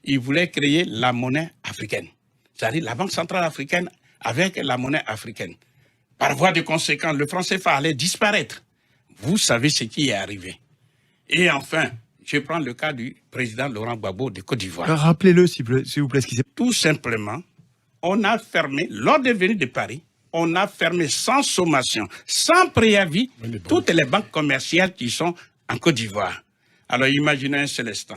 B: Il voulait créer la monnaie africaine, c'est-à-dire la Banque centrale africaine avec la monnaie africaine. Par voie de conséquence, le franc CFA allait disparaître. Vous savez ce qui est arrivé. Et enfin, je prends le cas du président Laurent Gbagbo de Côte d'Ivoire.
C: Alors, rappelez-le, s'il vous plaît, ce qui s'est
B: Tout simplement, on a fermé, lors de venue de Paris, on a fermé sans sommation, sans préavis, toutes les banques commerciales qui sont en Côte d'Ivoire. Alors imaginez un seul instant.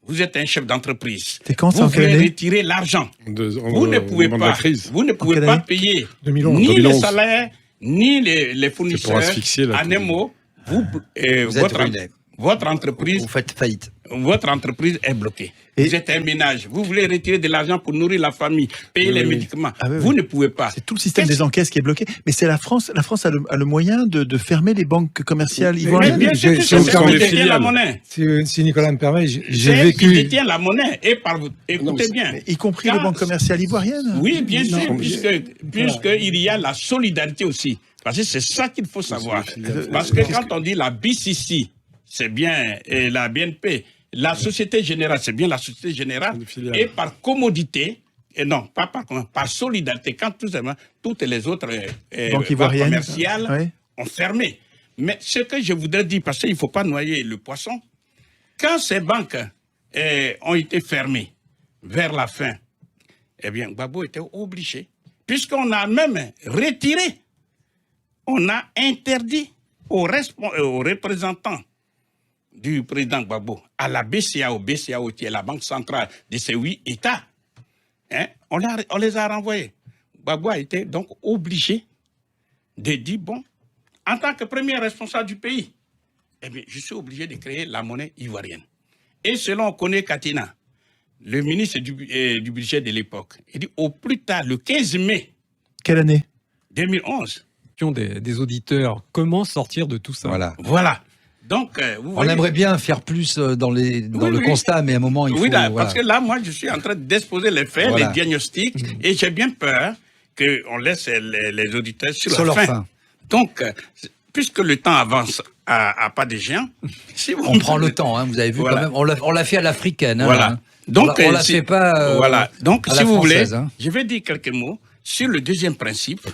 B: Vous êtes un chef d'entreprise.
C: C'est quand, ça,
B: vous
C: en quelle
B: voulez
C: année
B: retirer l'argent.
E: Au
B: Vous ne pouvez
E: moment de la
B: pas,
E: crise.
B: vous ne pouvez
C: quelle
B: pas
C: année
B: payer
A: 2011.
B: ni les
E: 2011.
B: salaires, ni les fournisseurs.
E: asphyxier la
B: En un mot, vous,
D: Vous êtes ruiné.
B: votre entreprise
D: Vous faites faillite.
B: votre entreprise est bloquée.
C: Et-
B: Vous êtes un ménage. Vous voulez retirer de l'argent pour nourrir la famille, payer les médicaments.
C: Ah oui,
B: vous
C: oui.
B: ne pouvez pas.
C: C'est tout le système des encaisses qui est bloqué. Mais c'est la France. La France a le moyen de fermer les banques commerciales
B: Mais
C: ivoiriennes.
B: bien sûr que
A: j'ai
B: c'est
A: aucun
B: ce qui
E: des
B: détient la
E: filiales.
B: monnaie.
A: Si Nicolas me permet, j'ai
B: C'est elle qui
A: vécu.
B: détient la monnaie. Et par vous, écoutez bien.
C: Y compris les
B: Quand-
C: banques commerciales ivoiriennes.
B: Oui, bien sûr,
A: Non,
B: puisqu'il y a la solidarité aussi. Parce que c'est ça qu'il faut savoir.
E: des filiales.
B: Parce que quand on dit la BCC, c'est bien et la BNP, la Société Générale, c'est bien la Société Générale,
E: Des filiales.
B: et par commodité, et non, pas par solidarité, quand toutes les autres
C: Banques
B: banques
C: ivoiriennes.
B: commerciales
C: Ouais.
B: ont fermé. Mais ce que je voudrais dire, parce qu'il ne faut pas noyer le poisson, quand ces banques ont été fermées vers la fin, eh bien, Gbagbo était obligé, puisqu'on a même retiré, on a interdit aux représentants du président Gbagbo, à la BCAO qui est la banque centrale de ces 8 États, hein, on les a renvoyés. Gbagbo a été donc obligé de dire, bon, en tant que premier responsable du pays, eh bien, je suis obligé de créer la monnaie ivoirienne. Et selon Kone Katina, le ministre du budget de l'époque, il dit au plus tard, le 15 mai.
C: Quelle année?
B: 2011.
F: Des auditeurs, comment sortir de tout ça?
B: Voilà. Donc,
D: on aimerait bien faire plus dans le constat, mais à un moment, il faut...
B: Oui, parce que là, moi, je suis en train d'exposer les faits, les diagnostics, et j'ai bien peur qu'on laisse les auditeurs sur leur faim. Donc, puisque le temps avance à pas de géant, si
D: on prend le temps, hein, vous avez vu, quand même, on l'a fait à l'africaine. Hein,
B: voilà. Donc,
D: on l'a fait pas
B: voilà. Donc,
D: à
B: si
D: la
B: vous
D: française,
B: voulez,
D: hein.
B: je vais dire quelques mots sur le deuxième principe.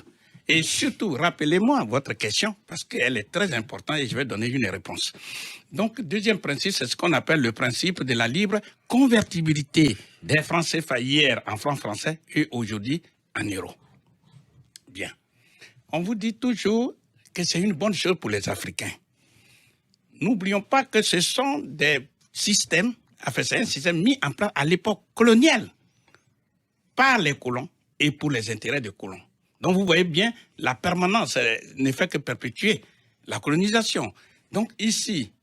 B: Et surtout, rappelez-moi votre question, parce qu'elle est très importante et je vais donner une réponse. Donc, deuxième principe, c'est ce qu'on appelle le principe de la libre convertibilité des francs CFA hier en francs français et aujourd'hui en euros. Bien. On vous dit toujours que c'est une bonne chose pour les Africains. N'oublions pas que ce sont des systèmes, enfin, c'est un système mis en place à l'époque coloniale par les colons et pour les intérêts des colons. Donc, vous voyez bien, la permanence ne fait que perpétuer la colonisation. Donc, ici,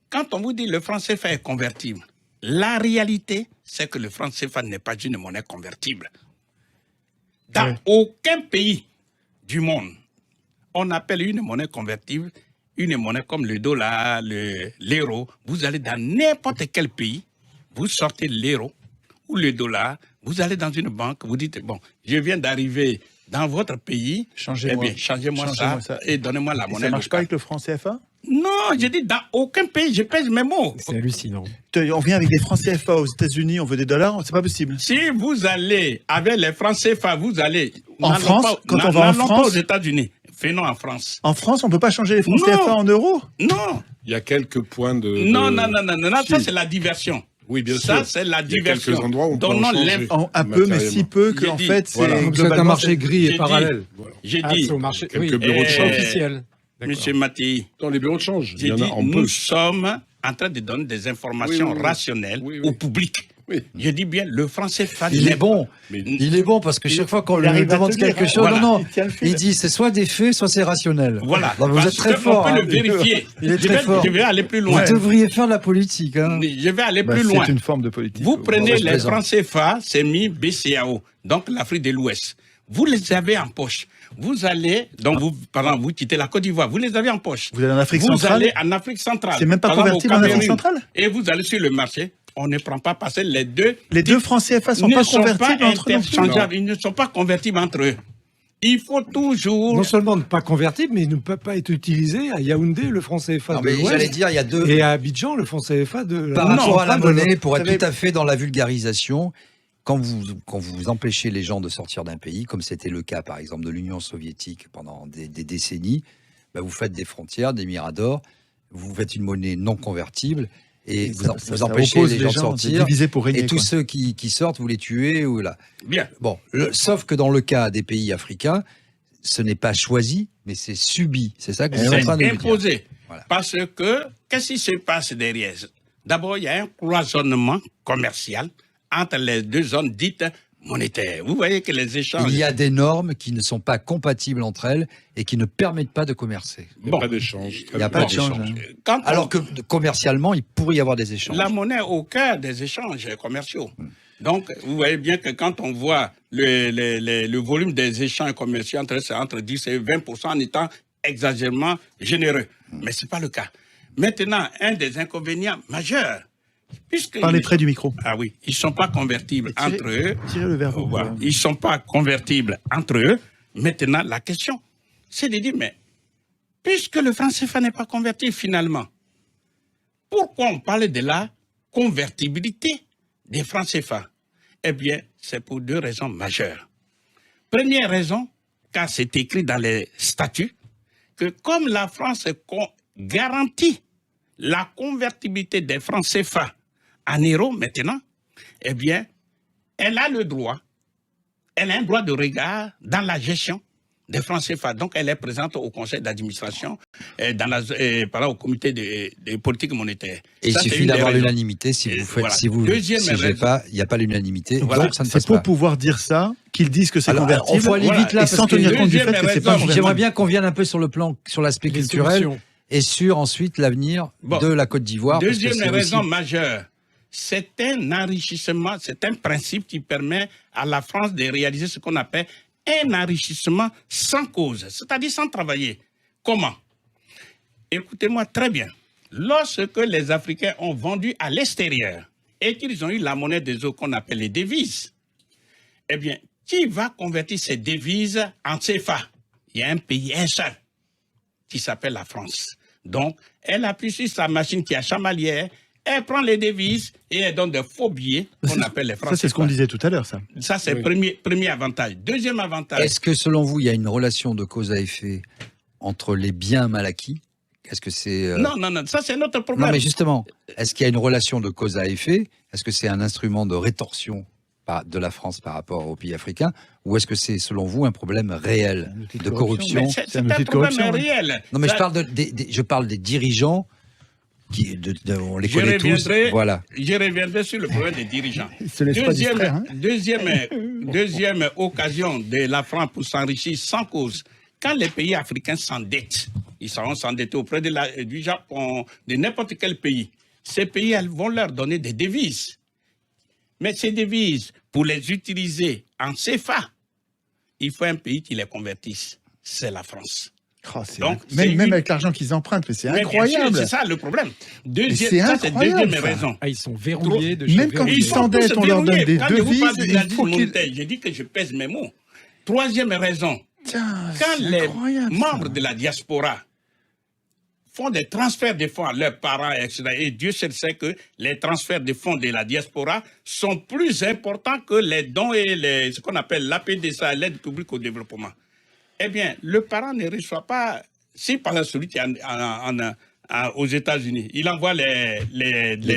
B: quand on vous dit le franc CFA est convertible, la réalité, c'est que le franc CFA n'est pas une monnaie convertible. Dans aucun pays du monde, on appelle une monnaie convertible une monnaie comme le dollar, l'euro. Vous allez dans n'importe quel pays, vous sortez l'euro ou le dollar, vous allez dans une banque, vous dites, bon, je viens d'arriver dans votre pays, changez-moi ça et donnez-moi la monnaie.
C: Ça ne marche pas avec le franc CFA?
B: Non, je dis dans aucun pays, je pèse mes mots.
F: C'est hallucinant.
C: On vient avec des francs CFA aux États-Unis, on veut des dollars, c'est pas possible.
B: Si vous allez avec les francs CFA, vous allez
C: en France, quand on va en France,
B: pas aux États-Unis. Fais-nous en France.
C: En France, on ne peut pas changer les francs CFA en euros?
B: Non.
E: Il y a quelques points de...
B: Non, ça c'est la diversion.
E: Oui, bien sûr.
B: Ça, c'est la diversion.
E: Il y a quelques endroits où on peut en changer.
C: Un peu, mais si peu qu'en fait, c'est
A: un marché gris et parallèle.
B: J'ai dit...
F: au marché,
E: quelques bureaux de change
F: officiels.
B: Monsieur Mattei.
E: Dans les bureaux de change,
B: J'ai dit, nous sommes en train de donner des informations rationnelles au public.
E: Oui.
B: Je dis bien, le français
D: il est bon. Il est bon parce que chaque fois qu'on lui demande quelque chose, il dit c'est soit des faits, soit c'est rationnel.
B: Voilà.
D: Donc vous êtes très fort.
B: On peut le vérifier.
D: Il est très fort.
B: Je vais aller plus loin.
D: Vous devriez faire de la politique. Hein.
B: Je vais aller plus loin.
C: C'est une forme de politique.
B: Vous prenez les francs CFA, c'est mis BCAO, donc l'Afrique de l'Ouest. Vous les avez en poche. Vous allez, donc par exemple, vous quittez la Côte d'Ivoire, vous les avez en poche.
C: Vous allez en Afrique centrale.
B: Vous allez en Afrique centrale.
C: C'est même pas convertible en Afrique centrale.
B: Et vous allez sur le marché. On ne prend pas parce que les deux
C: francs CFA sont pas convertibles entre eux.
B: Ils ne sont pas convertibles entre eux. Il faut toujours...
A: Non seulement ne pas convertible, mais il ne peut pas être utilisé à Yaoundé, le franc CFA de l'Ouest.
D: J'allais dire, il y a deux...
A: Et à Abidjan, le franc CFA de...
D: Par rapport à la monnaie, pour être tout à fait dans la vulgarisation, quand vous empêchez les gens de sortir d'un pays, comme c'était le cas par exemple de l'Union soviétique pendant des décennies, bah vous faites des frontières, des miradors, vous faites une monnaie non convertible, et vous empêchez les gens de sortir,
C: pour régner,
D: et tous ceux qui sortent, vous les tuez. Ou là.
B: Bien.
D: Bon, sauf que dans le cas des pays africains, ce n'est pas choisi, mais c'est subi. C'est ça que vous êtes en train de dire.
B: C'est imposé. Voilà. Parce que, qu'est-ce qui se passe derrière? D'abord, il y a un cloisonnement commercial entre les deux zones dites monétaires. Vous voyez que les échanges...
D: Il y a des normes qui ne sont pas compatibles entre elles et qui ne permettent pas de commercer.
E: Il n'y a pas d'échange.
D: Il n'y a pas d'échange. Alors que commercialement, il pourrait y avoir des échanges.
B: La monnaie est au cœur des échanges commerciaux. Donc, vous voyez bien que quand on voit le volume des échanges commerciaux entre 10 et 20% en étant exagérément généreux. Mais ce n'est pas le cas. Maintenant, un des inconvénients majeurs,
C: parlez près du micro.
B: Ah oui, ils ne sont pas convertibles entre eux.
C: Tirez le verre.
B: Ils ne sont pas convertibles entre eux. Maintenant, la question, c'est de dire, mais puisque le franc CFA n'est pas convertible finalement, pourquoi on parle de la convertibilité des francs CFA? Eh bien, c'est pour deux raisons majeures. Première raison, car c'est écrit dans les statuts, que comme la France garantit la convertibilité des francs CFA en euros maintenant, eh bien, elle a un droit de regard dans la gestion des francs CFA. Donc, elle est présente au conseil d'administration, au comité des politiques monétaires.
D: Et il suffit d'avoir l'unanimité. Si vous faites,
B: voilà.
D: si vous siégez pas, il n'y a pas l'unanimité.
B: Voilà.
D: Donc, ça ne passe
C: C'est pour
D: pas.
C: pouvoir dire ça, qu'ils disent que c'est convertible.
D: Il faut aller vite là,
C: et sans
D: parce que
C: tenir compte du fait que c'est pas convertible.
D: J'aimerais bien qu'on vienne un peu sur le plan, sur l'aspect
F: Les
D: culturel
F: solutions.
D: et sur ensuite l'avenir de la Côte d'Ivoire.
B: Deuxième raison majeure, c'est un enrichissement, c'est un principe qui permet à la France de réaliser ce qu'on appelle un enrichissement sans cause, c'est-à-dire sans travailler. Comment? Écoutez-moi très bien. Lorsque les Africains ont vendu à l'extérieur et qu'ils ont eu la monnaie des autres qu'on appelle les devises, eh bien, qui va convertir ces devises en CFA? Il y a un pays, un seul, qui s'appelle la France. Donc, elle appuie sur sa machine qui est chamalière, elle prend les devises et elle donne des faux billets qu'on appelle les francs.
C: Ça, c'est ce qu'on disait tout à l'heure, ça.
B: Ça, c'est le premier avantage. Deuxième avantage.
D: Est-ce que, selon vous, il y a une relation de cause à effet entre les biens mal acquis? Est-ce que c'est...
B: Non, ça, c'est notre problème.
D: Non, mais justement, est-ce qu'il y a une relation de cause à effet? Est-ce que c'est un instrument de rétorsion de la France par rapport aux pays africains? Ou est-ce que c'est, selon vous, un problème réel de corruption?
B: C'est un problème réel.
D: Non, mais je parle des dirigeants on les connaît tous. Voilà.
B: Je reviendrai sur le problème des dirigeants. Deuxième occasion de la France pour s'enrichir sans cause. Quand les pays africains s'endettent, ils seront s'endetter auprès du Japon, de n'importe quel pays. Ces pays vont leur donner des devises. Mais ces devises, pour les utiliser en CFA, il faut un pays qui les convertisse. C'est la France.
C: Oh, même avec l'argent qu'ils empruntent, mais c'est incroyable.
B: C'est ça le problème. Deuxième raison.
F: Ils sont verrouillés de
C: même quand ils s'endettent, on leur donne des devises.
B: J'ai dit que je pèse mes mots. Troisième raison. Quand les membres de la diaspora font des transferts de fonds à leurs parents, etc., et Dieu seul sait que les transferts de fonds de la diaspora sont plus importants que les dons et ce qu'on appelle l'APDSA, l'aide publique au développement. Eh bien, le parent ne reçoit pas, si par exemple celui qui est aux États-Unis, il envoie les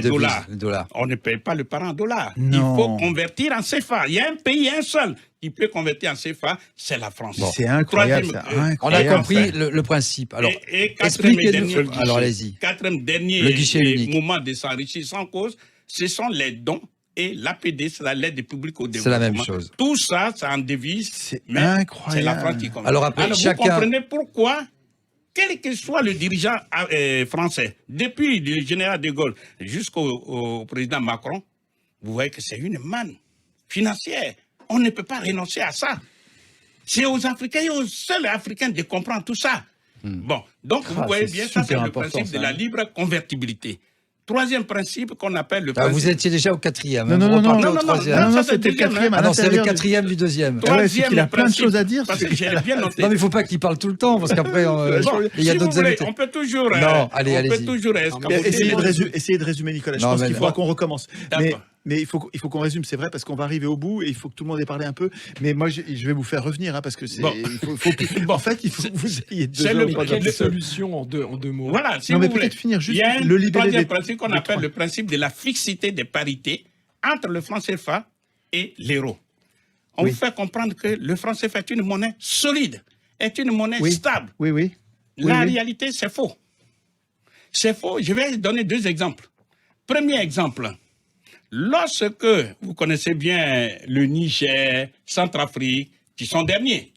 B: dollars. On ne paye pas le parent en dollars. Non. Il faut convertir en CFA. Il y a un pays, un seul, qui peut convertir en CFA, c'est la France.
C: Bon. C'est incroyable.
D: On a compris le principe. Alors, expliquez-nous. Alors, allez-y.
B: Quatrième dernier moment de s'enrichir sans cause, ce sont les dons. Et l'APD, c'est l'aide publique au développement.
D: C'est la même chose.
B: Tout ça, c'est en devise.
C: C'est incroyable.
B: C'est la France qui compte.
D: Alors après,
B: vous comprenez pourquoi, quel que soit le dirigeant français, depuis le général de Gaulle jusqu'au président Macron, vous voyez que c'est une manne financière. On ne peut pas renoncer à ça. C'est aux Africains et aux seuls Africains de comprendre tout ça. Bon, donc vous voyez bien, ça c'est le principe de la libre convertibilité. Troisième principe qu'on appelle le principe...
D: Vous étiez déjà au quatrième.
C: Non, c'était le quatrième.
D: Ah non, c'est le quatrième du deuxième.
C: C'est qu'il a plein de choses à dire.
B: Parce que j'ai bien noté.
D: Non, mais il ne faut pas qu'il parle tout le temps, parce qu'après, il y a d'autres invités.
B: On peut toujours...
D: Non, allez-y.
B: On peut toujours...
C: Essayez de résumer, Nicolas. Je pense qu'il faudra qu'on recommence. Mais il faut qu'on résume, c'est vrai, parce qu'on va arriver au bout et il faut que tout le monde ait parlé un peu. Mais moi, je vais vous faire revenir, parce que c'est. En fait, il faut que vous ayez
F: deux solutions en deux mots.
B: Voilà, si
C: non,
B: vous
C: mais
B: voulez.
C: peut-être finir juste
B: il y a
C: le
B: troisième principe qu'on appelle le principe de la fixité des parités entre le franc CFA et l'euro. On vous fait comprendre que le franc CFA est une monnaie solide, est une monnaie stable.
C: Oui.
B: La réalité, c'est faux. C'est faux. Je vais donner deux exemples. Premier exemple. Lorsque vous connaissez bien le Niger, Centrafrique, qui sont derniers,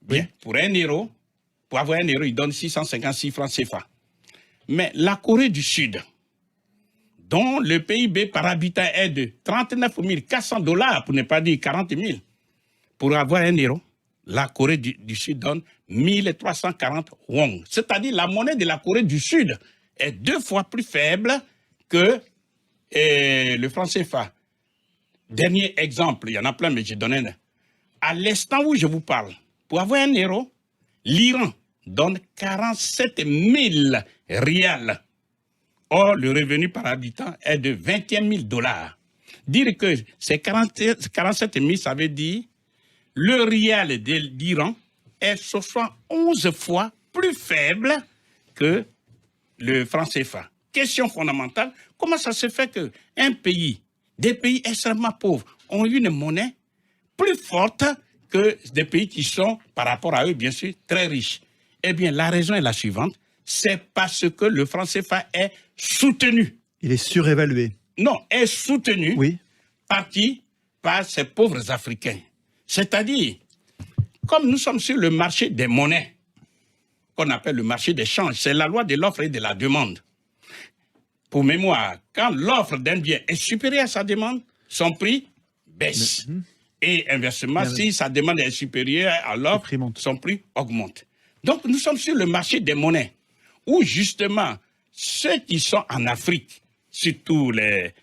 B: bien, pour avoir 1 euro, ils donnent 656 francs CFA. Mais la Corée du Sud, dont le PIB par habitant est de 39 400 $, pour ne pas dire 40 000, pour avoir 1 euro, la Corée du Sud donne 1340 won. C'est-à-dire la monnaie de la Corée du Sud est 2 fois plus faible que le franc CFA. Dernier exemple, il y en a plein, mais je donne un. À l'instant où je vous parle, pour avoir 1 euro, l'Iran donne 47 000 rials. Or, le revenu par habitant est de 21 000 $. Dire que c'est 47 000, ça veut dire le rial de l'Iran est 71 fois plus faible que le franc CFA. Question fondamentale, comment ça se fait qu'un pays, des pays extrêmement pauvres, ont une monnaie plus forte que des pays qui sont, par rapport à eux, bien sûr, très riches. Eh bien, la raison est la suivante, c'est parce que le franc CFA est soutenu.
C: Il est surévalué.
B: Non, est soutenu par qui? Par ces pauvres Africains. C'est-à-dire, comme nous sommes sur le marché des monnaies, qu'on appelle le marché des changes, c'est la loi de l'offre et de la demande. Pour mémoire, quand l'offre d'un bien est supérieure à sa demande, son prix baisse. Et inversement, si sa demande est supérieure à l'offre, son prix augmente. Donc, nous sommes sur le marché des monnaies, où justement, ceux qui sont en Afrique, surtout les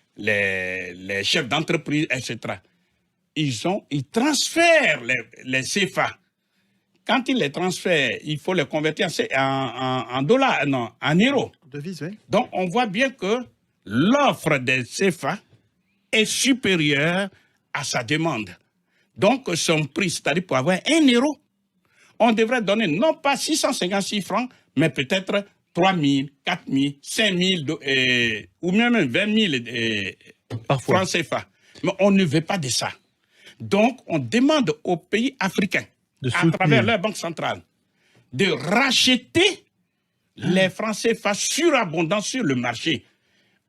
B: chefs d'entreprise, etc., ils transfèrent les CFA. Quand ils les transfèrent, il faut les convertir en dollars, non, en euros.
C: Devise, oui.
B: Donc, on voit bien que l'offre des CFA est supérieure à sa demande. Donc, son prix, c'est-à-dire pour avoir 1 euro, on devrait donner non pas 656 francs, mais peut-être 3 000, 4 000, 5 000 ou même 20 000 francs CFA. Mais on ne veut pas de ça. Donc, on demande aux pays africains, à travers leur banque centrale, de racheter les francs CFA surabondants sur le marché.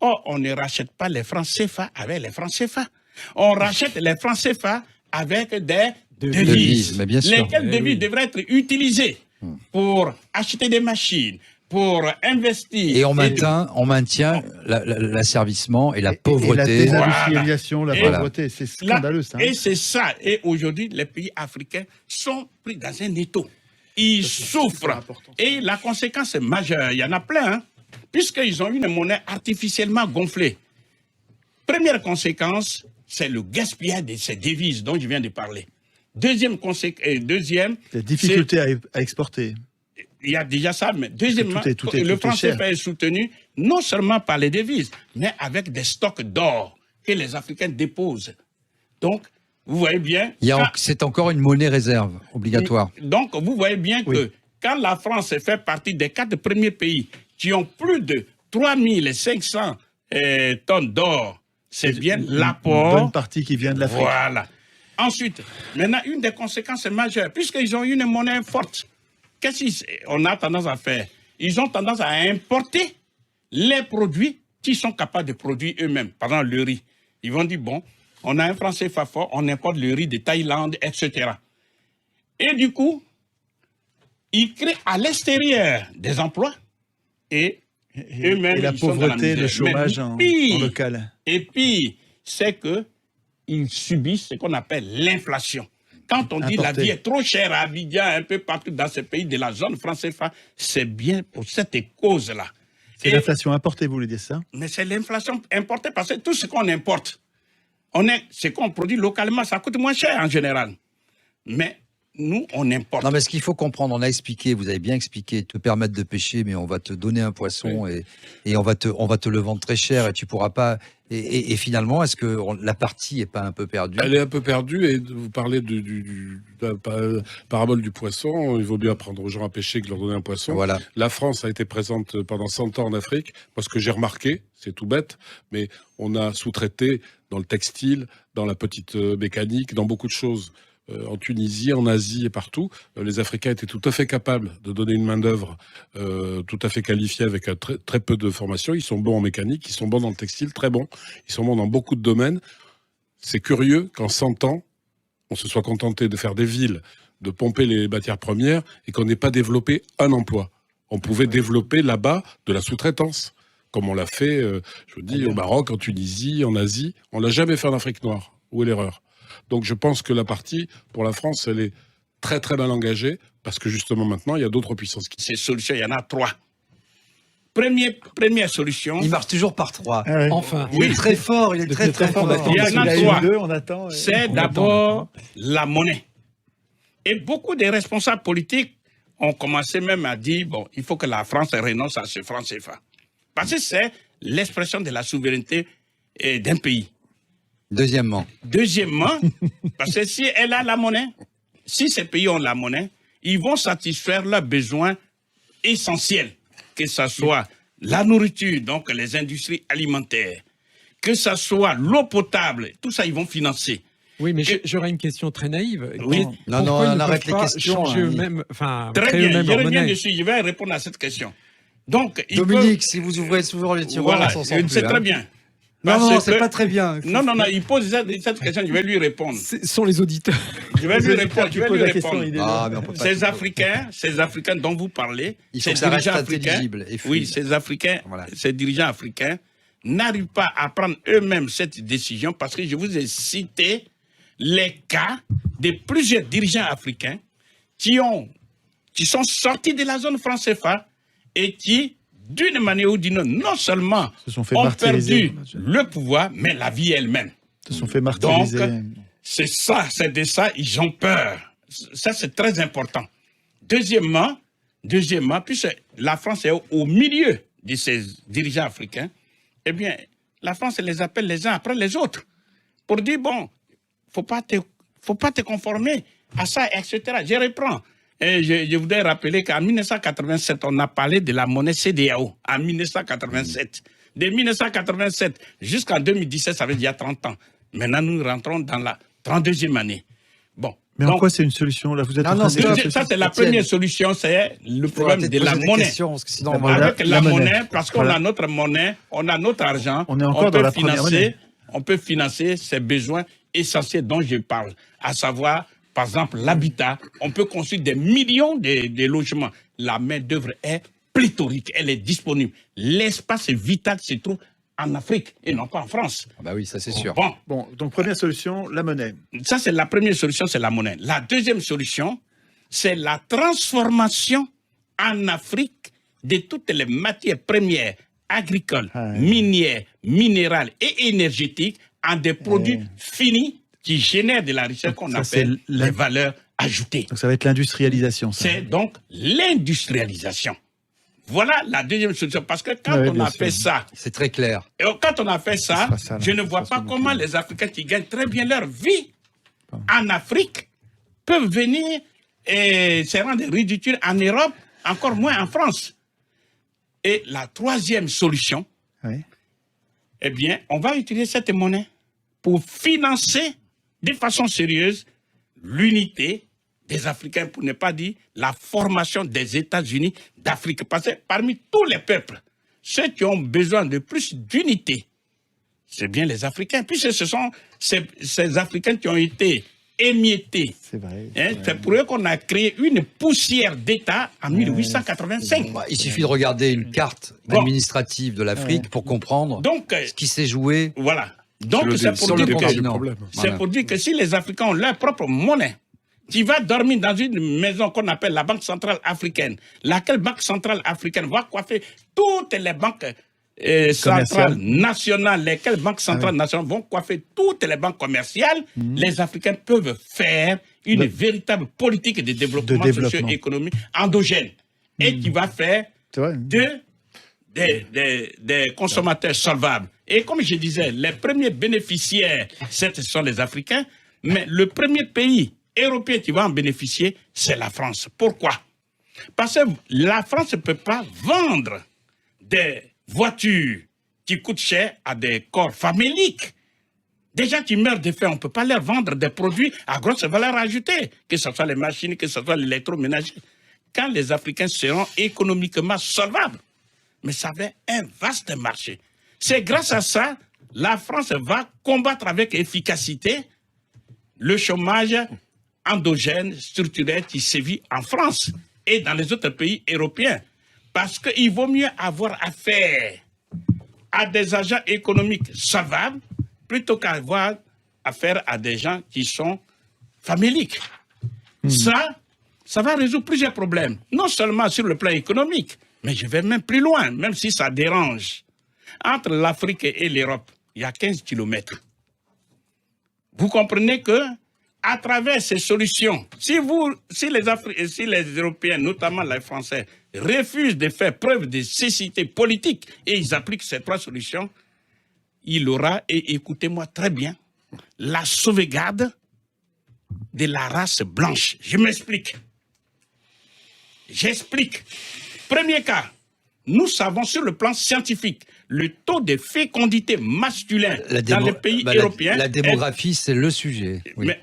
B: Or, on ne rachète pas les francs CFA avec les francs CFA. On rachète les francs CFA avec des devises.
D: Mais bien sûr.
B: Lesquelles devises devraient être utilisées pour acheter des machines, pour investir.
D: Et on maintient l'asservissement et la pauvreté.
C: Et la désindustrialisation, la pauvreté. C'est scandaleux, ça.
B: Et c'est ça. Et aujourd'hui, les pays africains sont pris dans un étau. Ils souffrent. Et la conséquence est majeure. Il y en a plein, hein, puisqu'ils ont une monnaie artificiellement gonflée. Première conséquence, c'est le gaspillage de ces devises dont je viens de parler. Deuxième conséquence,
C: la difficulté à exporter.
B: Il y a déjà ça, mais deuxièmement, le franc CFA est soutenu non seulement par les devises, mais avec des stocks d'or que les Africains déposent. Donc, vous voyez bien...
D: C'est encore une monnaie réserve obligatoire.
B: Donc, vous voyez bien que quand la France fait partie des 4 premiers pays qui ont plus de 3500 tonnes d'or, c'est bien l'apport...
C: Une bonne partie qui vient de l'Afrique.
B: Voilà. Ensuite, maintenant, une des conséquences majeures, puisqu'ils ont une monnaie forte, qu'est-ce qu'on a tendance à faire? Ils ont tendance à importer les produits qu'ils sont capables de produire eux-mêmes. Par exemple, le riz. Ils vont dire, bon, on a un franc CFA fort, on importe le riz de Thaïlande, etc. Et du coup, ils créent à l'extérieur des emplois et eux-mêmes...
C: Et la pauvreté, le chômage en local.
B: Et puis, c'est qu'ils subissent ce qu'on appelle l'inflation. Quand on dit la vie est trop chère à Abidjan, un peu partout dans ces pays de la zone franc CFA, c'est bien pour cette cause-là.
C: C'est l'inflation importée, vous voulez dire ça?
B: Mais c'est l'inflation importée parce que tout ce qu'on importe, ce qu'on produit localement, ça coûte moins cher en général. Mais nous, on importe.
D: Non, mais ce qu'il faut comprendre, on a expliqué, vous avez bien expliqué, te permettre de pêcher, mais on va te donner un poisson et on va te le vendre très cher et tu pourras pas. Et finalement, est-ce que la partie est pas un peu perdue?
E: Elle est un peu perdue et vous parlez de la parabole du poisson. Il vaut mieux apprendre aux gens à pêcher que leur donner un poisson.
D: Voilà.
E: La France a été présente pendant 100 ans en Afrique. Moi, ce que j'ai remarqué, c'est tout bête, mais on a sous-traité dans le textile, dans la petite mécanique, dans beaucoup de choses. En Tunisie, en Asie et partout, les Africains étaient tout à fait capables de donner une main-d'œuvre tout à fait qualifiée avec très, très peu de formation. Ils sont bons en mécanique, ils sont bons dans le textile, très bons. Ils sont bons dans beaucoup de domaines. C'est curieux qu'en 100 ans, on se soit contenté de faire des villes, de pomper les matières premières et qu'on n'ait pas développé un emploi. On pouvait développer là-bas de la sous-traitance, comme on l'a fait, je vous dis, au Maroc, en Tunisie, en Asie. On l'a jamais fait en Afrique noire. Où est l'erreur? Donc je pense que la partie, pour la France, elle est très très mal engagée, parce que justement maintenant, il y a d'autres puissances qui...
B: Ces solutions, il y en a 3. Première solution...
D: Il marche toujours par 3.
F: Ah ouais. Enfin.
D: Il est très fort, il est très très fort.
B: Il y en a 3.
C: On attend.
B: C'est d'abord la monnaie. Et beaucoup de responsables politiques ont commencé même à dire, bon, il faut que la France renonce à ce franc CFA. Parce que c'est l'expression de la souveraineté d'un pays. Deuxièmement, parce que si elle a la monnaie, si ces pays ont la monnaie, ils vont satisfaire leurs besoins essentiels, que ce soit la nourriture, donc les industries alimentaires, que ce soit l'eau potable, tout ça ils vont financer,
F: Oui, mais j'aurais une question très naïve.
B: Oui.
D: Non, on arrête les questions.
F: Changer eux-mêmes, enfin,
B: très
F: créer
B: bien,
F: eux-mêmes
B: je
F: leur
B: reviens
F: monnaie.
B: dessus, je vais répondre à cette question. Donc,
D: Dominique, si vous ouvrez souvent les tiroirs,
B: voilà,
D: on s'en sort plus.
B: c'est très bien.
D: Non, c'est pas très bien.
B: Non, il pose cette question, je vais lui répondre.
F: Ce sont les auditeurs.
B: Je vais lui répondre.
D: Mais on peut pas
B: Ces Africains dont vous parlez,
D: il faut
B: ces
D: que ça reste
B: dirigeants africains,
D: intelligible et fluide.
B: oui, ces Africains,
D: Voilà.
B: ces dirigeants africains n'arrivent pas à prendre eux-mêmes cette décision parce que je vous ai cité les cas de plusieurs dirigeants africains qui sont sortis de la zone franc CFA et qui, d'une manière ou d'une autre, non seulement
C: Se sont fait
B: ont
C: martyriser.
B: perdu le pouvoir, mais la vie elle-même.
C: Se sont fait martyriser.
B: Donc, c'est de ça, ils ont peur. Ça, c'est très important. Deuxièmement, puisque la France est au milieu de ces dirigeants africains, eh bien, la France les appelle les uns après les autres pour dire, bon, faut pas te conformer à ça, etc. Je reprends. Et je voudrais rappeler qu'en 1987, on a parlé de la monnaie CEDEAO. En 1987. De 1987 jusqu'en 2017, ça veut dire il y a 30 ans. Maintenant, nous rentrons dans la 32e année. Bon.
C: Mais en quoi c'est une solution? Là, vous êtes en train de...
B: Ça, c'est la première solution, c'est le problème de la monnaie. Avec la monnaie, parce qu'on a notre monnaie, on a notre argent,
C: on est encore dans la première monnaie.
B: On peut financer ces besoins essentiels dont je parle, à savoir, par exemple, l'habitat. On peut construire des millions de logements. La main-d'œuvre est pléthorique, elle est disponible. L'espace vital se trouve en Afrique et non pas en France.
D: Bah oui, ça c'est sûr.
C: Bon, donc première solution, la monnaie.
B: Ça, c'est la première solution, c'est la monnaie. La deuxième solution, c'est la transformation en Afrique de toutes les matières premières agricoles, minières, minérales et énergétiques en des produits finis qui génèrent de la richesse qu'on appelle les valeurs ajoutées.
C: Donc ça va être l'industrialisation.
B: C'est donc l'industrialisation. Voilà la deuxième solution. Parce que quand on a fait ça...
D: C'est très clair.
B: Et quand on a fait ça, je ne vois pas comment les Africains qui gagnent très bien leur vie en Afrique peuvent venir et se rendre ridicules en Europe, encore moins en France. Et la troisième solution, eh bien, on va utiliser cette monnaie pour financer de façon sérieuse l'unité des Africains, pour ne pas dire la formation des États-Unis d'Afrique. Parce que parmi tous les peuples, ceux qui ont besoin de plus d'unité, c'est bien les Africains, puisque ce sont ces Africains qui ont été émiettés.
C: C'est vrai.
B: C'est pour eux qu'on a créé une poussière d'État en 1885.
D: Il suffit de regarder une carte administrative de l'Afrique pour comprendre ce qui s'est joué.
B: Voilà. Donc, c'est pour dire que si les Africains ont leur propre monnaie, qui va dormir dans une maison qu'on appelle la Banque centrale africaine, laquelle Banque centrale africaine va coiffer toutes les banques centrales nationales, lesquelles banques centrales nationales vont coiffer toutes les banques commerciales, les Africains peuvent faire une véritable politique de développement socio-économique endogène et qui va faire des consommateurs solvables. Et comme je disais, les premiers bénéficiaires, ce sont les Africains, mais le premier pays européen qui va en bénéficier, c'est la France. Pourquoi? Parce que la France ne peut pas vendre des voitures qui coûtent cher à des corps faméliques. Des gens qui meurent de faim, on ne peut pas leur vendre des produits à grosse valeur ajoutée, que ce soit les machines, que ce soit l'électroménager. Quand les Africains seront économiquement solvables, mais ça va être un vaste marché. C'est grâce à ça, la France va combattre avec efficacité le chômage endogène, structurel qui sévit en France et dans les autres pays européens. Parce qu'il vaut mieux avoir affaire à des agents économiques solvables plutôt qu'avoir affaire à des gens qui sont faméliques. Ça va résoudre plusieurs problèmes, non seulement sur le plan économique, mais je vais même plus loin, même si ça dérange. Entre l'Afrique et l'Europe, il y a 15 kilomètres. Vous comprenez que à travers ces solutions, si les Européens, notamment les Français, refusent de faire preuve de cécité politique et ils appliquent ces trois solutions, il aura, et écoutez-moi très bien, la sauvegarde de la race blanche. Je m'explique. J'explique. Premier cas, nous savons sur le plan scientifique, le taux de fécondité masculin dans les pays européens.
D: La démographie, c'est le sujet. Oui.
B: Mais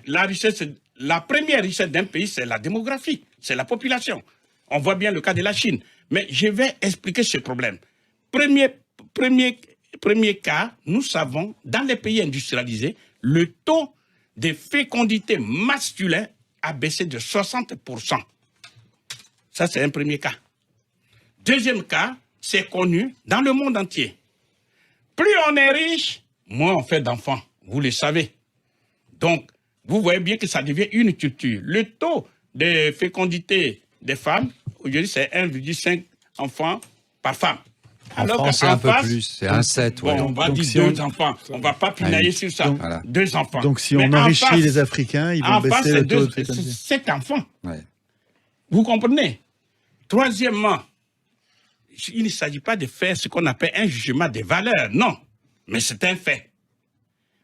B: la première richesse d'un pays, c'est la démographie, c'est la population. On voit bien le cas de la Chine. Mais je vais expliquer ce problème. Premier cas, nous savons, dans les pays industrialisés, le taux de fécondité masculin a baissé de 60%. Ça, c'est un premier cas. Deuxième cas, c'est connu dans le monde entier. Plus on est riche, moins on fait d'enfants. Vous le savez. Donc, vous voyez bien que ça devient une culture. Le taux de fécondité des femmes, aujourd'hui, c'est 1,5 enfants par femme.
D: En France, c'est un peu plus, c'est 1,7.
B: Bon, on va dire 2 enfants. On ne va pas pinailler sur ça.
C: Donc,
B: 2 enfants.
C: Donc, si on enrichit les Africains, ils vont baisser le taux de fécondité.
B: 7 enfants.
D: Ouais.
B: Vous comprenez? Troisièmement, il ne s'agit pas de faire ce qu'on appelle un jugement des valeurs. Non, mais c'est un fait.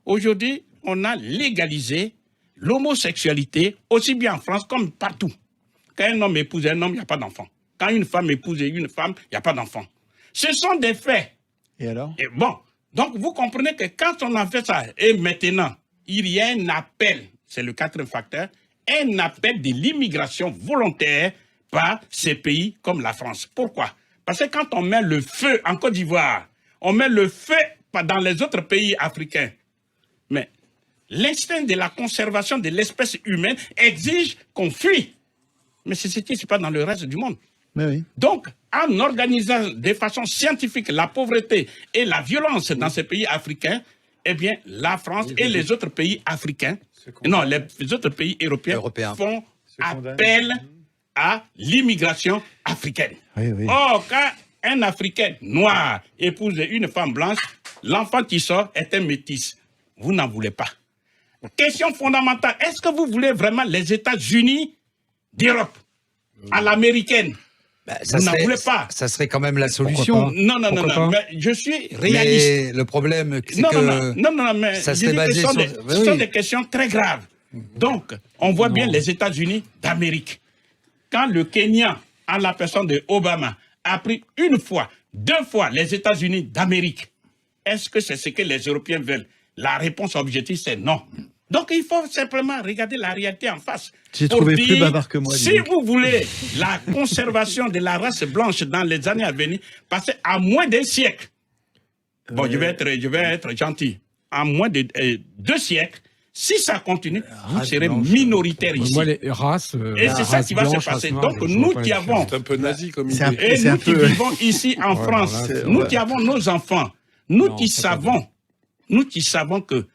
B: Aujourd'hui, on a légalisé l'homosexualité aussi bien en France comme partout. Quand un homme épouse un homme, il n'y a pas d'enfant. Quand une femme épouse une femme, il n'y a pas d'enfant. Ce sont des faits.
C: Et alors?
B: Et bon, donc vous comprenez que quand on a fait ça, et maintenant, il y a un appel, c'est le 4e facteur, un appel de l'immigration volontaire par ces pays comme la France. Pourquoi? Parce que quand on met le feu en Côte d'Ivoire, on met le feu dans les autres pays africains, mais l'instinct de la conservation de l'espèce humaine exige qu'on fuit. Mais c'est ce qui se passe dans le reste du monde.
C: Mais oui.
B: Donc, en organisant de façon scientifique la pauvreté et la violence dans ces pays africains, eh bien, la France et les autres pays africains, non, les autres pays européens font appel à l'immigration africaine.
C: Oui, oui.
B: Or, quand un Africain noir épouse une femme blanche, l'enfant qui sort est un métis. Vous n'en voulez pas. Question fondamentale, est-ce que vous voulez vraiment les États-Unis d'Europe à l'américaine? Vous n'en voulez pas.
D: Ça serait quand même la solution.
B: Non, mais je suis réaliste.
D: Mais le problème, c'est que
B: non, mais
D: ça serait basé sur...
B: Ce sont des questions très graves. Donc, on voit bien les États-Unis d'Amérique. Quand le Kenya, en la personne de Obama, a pris 1 fois, 2 fois les États-Unis d'Amérique, est-ce que c'est ce que les Européens veulent? La réponse objective, c'est non. Donc, il faut simplement regarder la réalité en face.
C: J'ai trouvé plus bavard que moi.
B: Si vous voulez la conservation de la race blanche dans les années à venir, parce qu'à moins d'1 siècle, bon, je vais être gentil, à moins de 2 siècles, si ça continue, vous serez minoritaire ici.
F: Moi, les races.
B: Et c'est ça qui va se passer. Donc, nous qui avons.
E: C'est un peu nazi comme idée.
B: Et nous qui vivons ici en France, nous qui avons nos enfants, nous qui savons que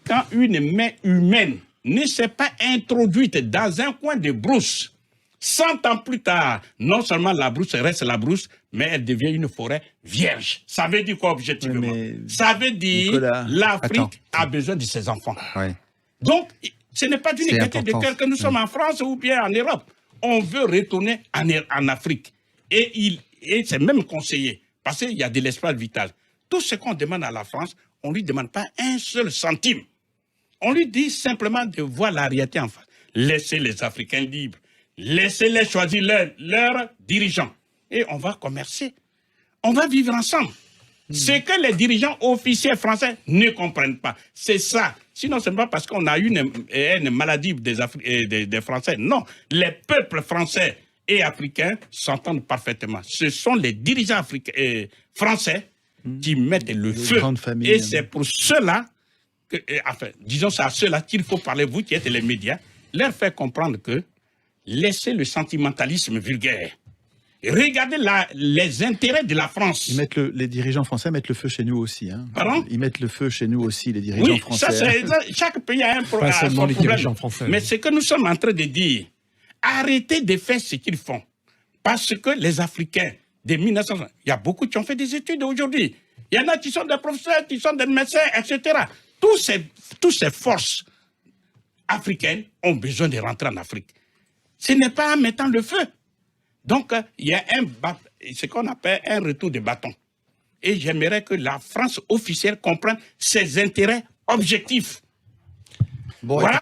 B: quand une main humaine ne s'est pas introduite dans un coin de brousse, 100 ans plus tard, non seulement la brousse reste la brousse, mais elle devient une forêt vierge. Ça veut dire quoi objectivement? Ça veut dire l'Afrique a besoin de ses enfants.
D: Ouais.
B: Donc, ce n'est pas d'une égalité de cœur que nous sommes en France ou bien en Europe. On veut retourner en Afrique. Et c'est même conseillé, parce qu'il y a de l'espace vital. Tout ce qu'on demande à la France, on ne lui demande pas un seul centime. On lui dit simplement de voir la réalité en face. Laissez les Africains libres. Laissez-les choisir leurs dirigeants. Et on va commercer. On va vivre ensemble. Ce que les dirigeants officiels français ne comprennent pas. C'est ça. Sinon, ce n'est pas parce qu'on a une maladie des Français. Non. Les peuples français et africains s'entendent parfaitement. Ce sont les dirigeants français qui mettent le feu. Et c'est pour cela disons ça à ceux-là qu'il faut parler, vous qui êtes les médias, leur faire comprendre que laissez le sentimentalisme vulgaire. Regardez les intérêts de la France.
C: Les dirigeants français mettent le feu chez nous aussi. Hein.
B: Pardon?
C: Ils mettent le feu chez nous aussi, les dirigeants français.
B: Chaque pays a un problème.
F: Pas seulement les dirigeants français.
B: Mais ce que nous sommes en train de dire, arrêtez de faire ce qu'ils font. Parce que les Africains, dès 1900, il y a beaucoup qui ont fait des études aujourd'hui. Il y en a qui sont des professeurs, qui sont des médecins, etc. Toutes ces forces africaines ont besoin de rentrer en Afrique. Ce n'est pas en mettant le feu. Donc, il y a ce qu'on appelle un retour de bâton. Et j'aimerais que la France officielle comprenne ses intérêts objectifs.
D: Bon,
B: voilà.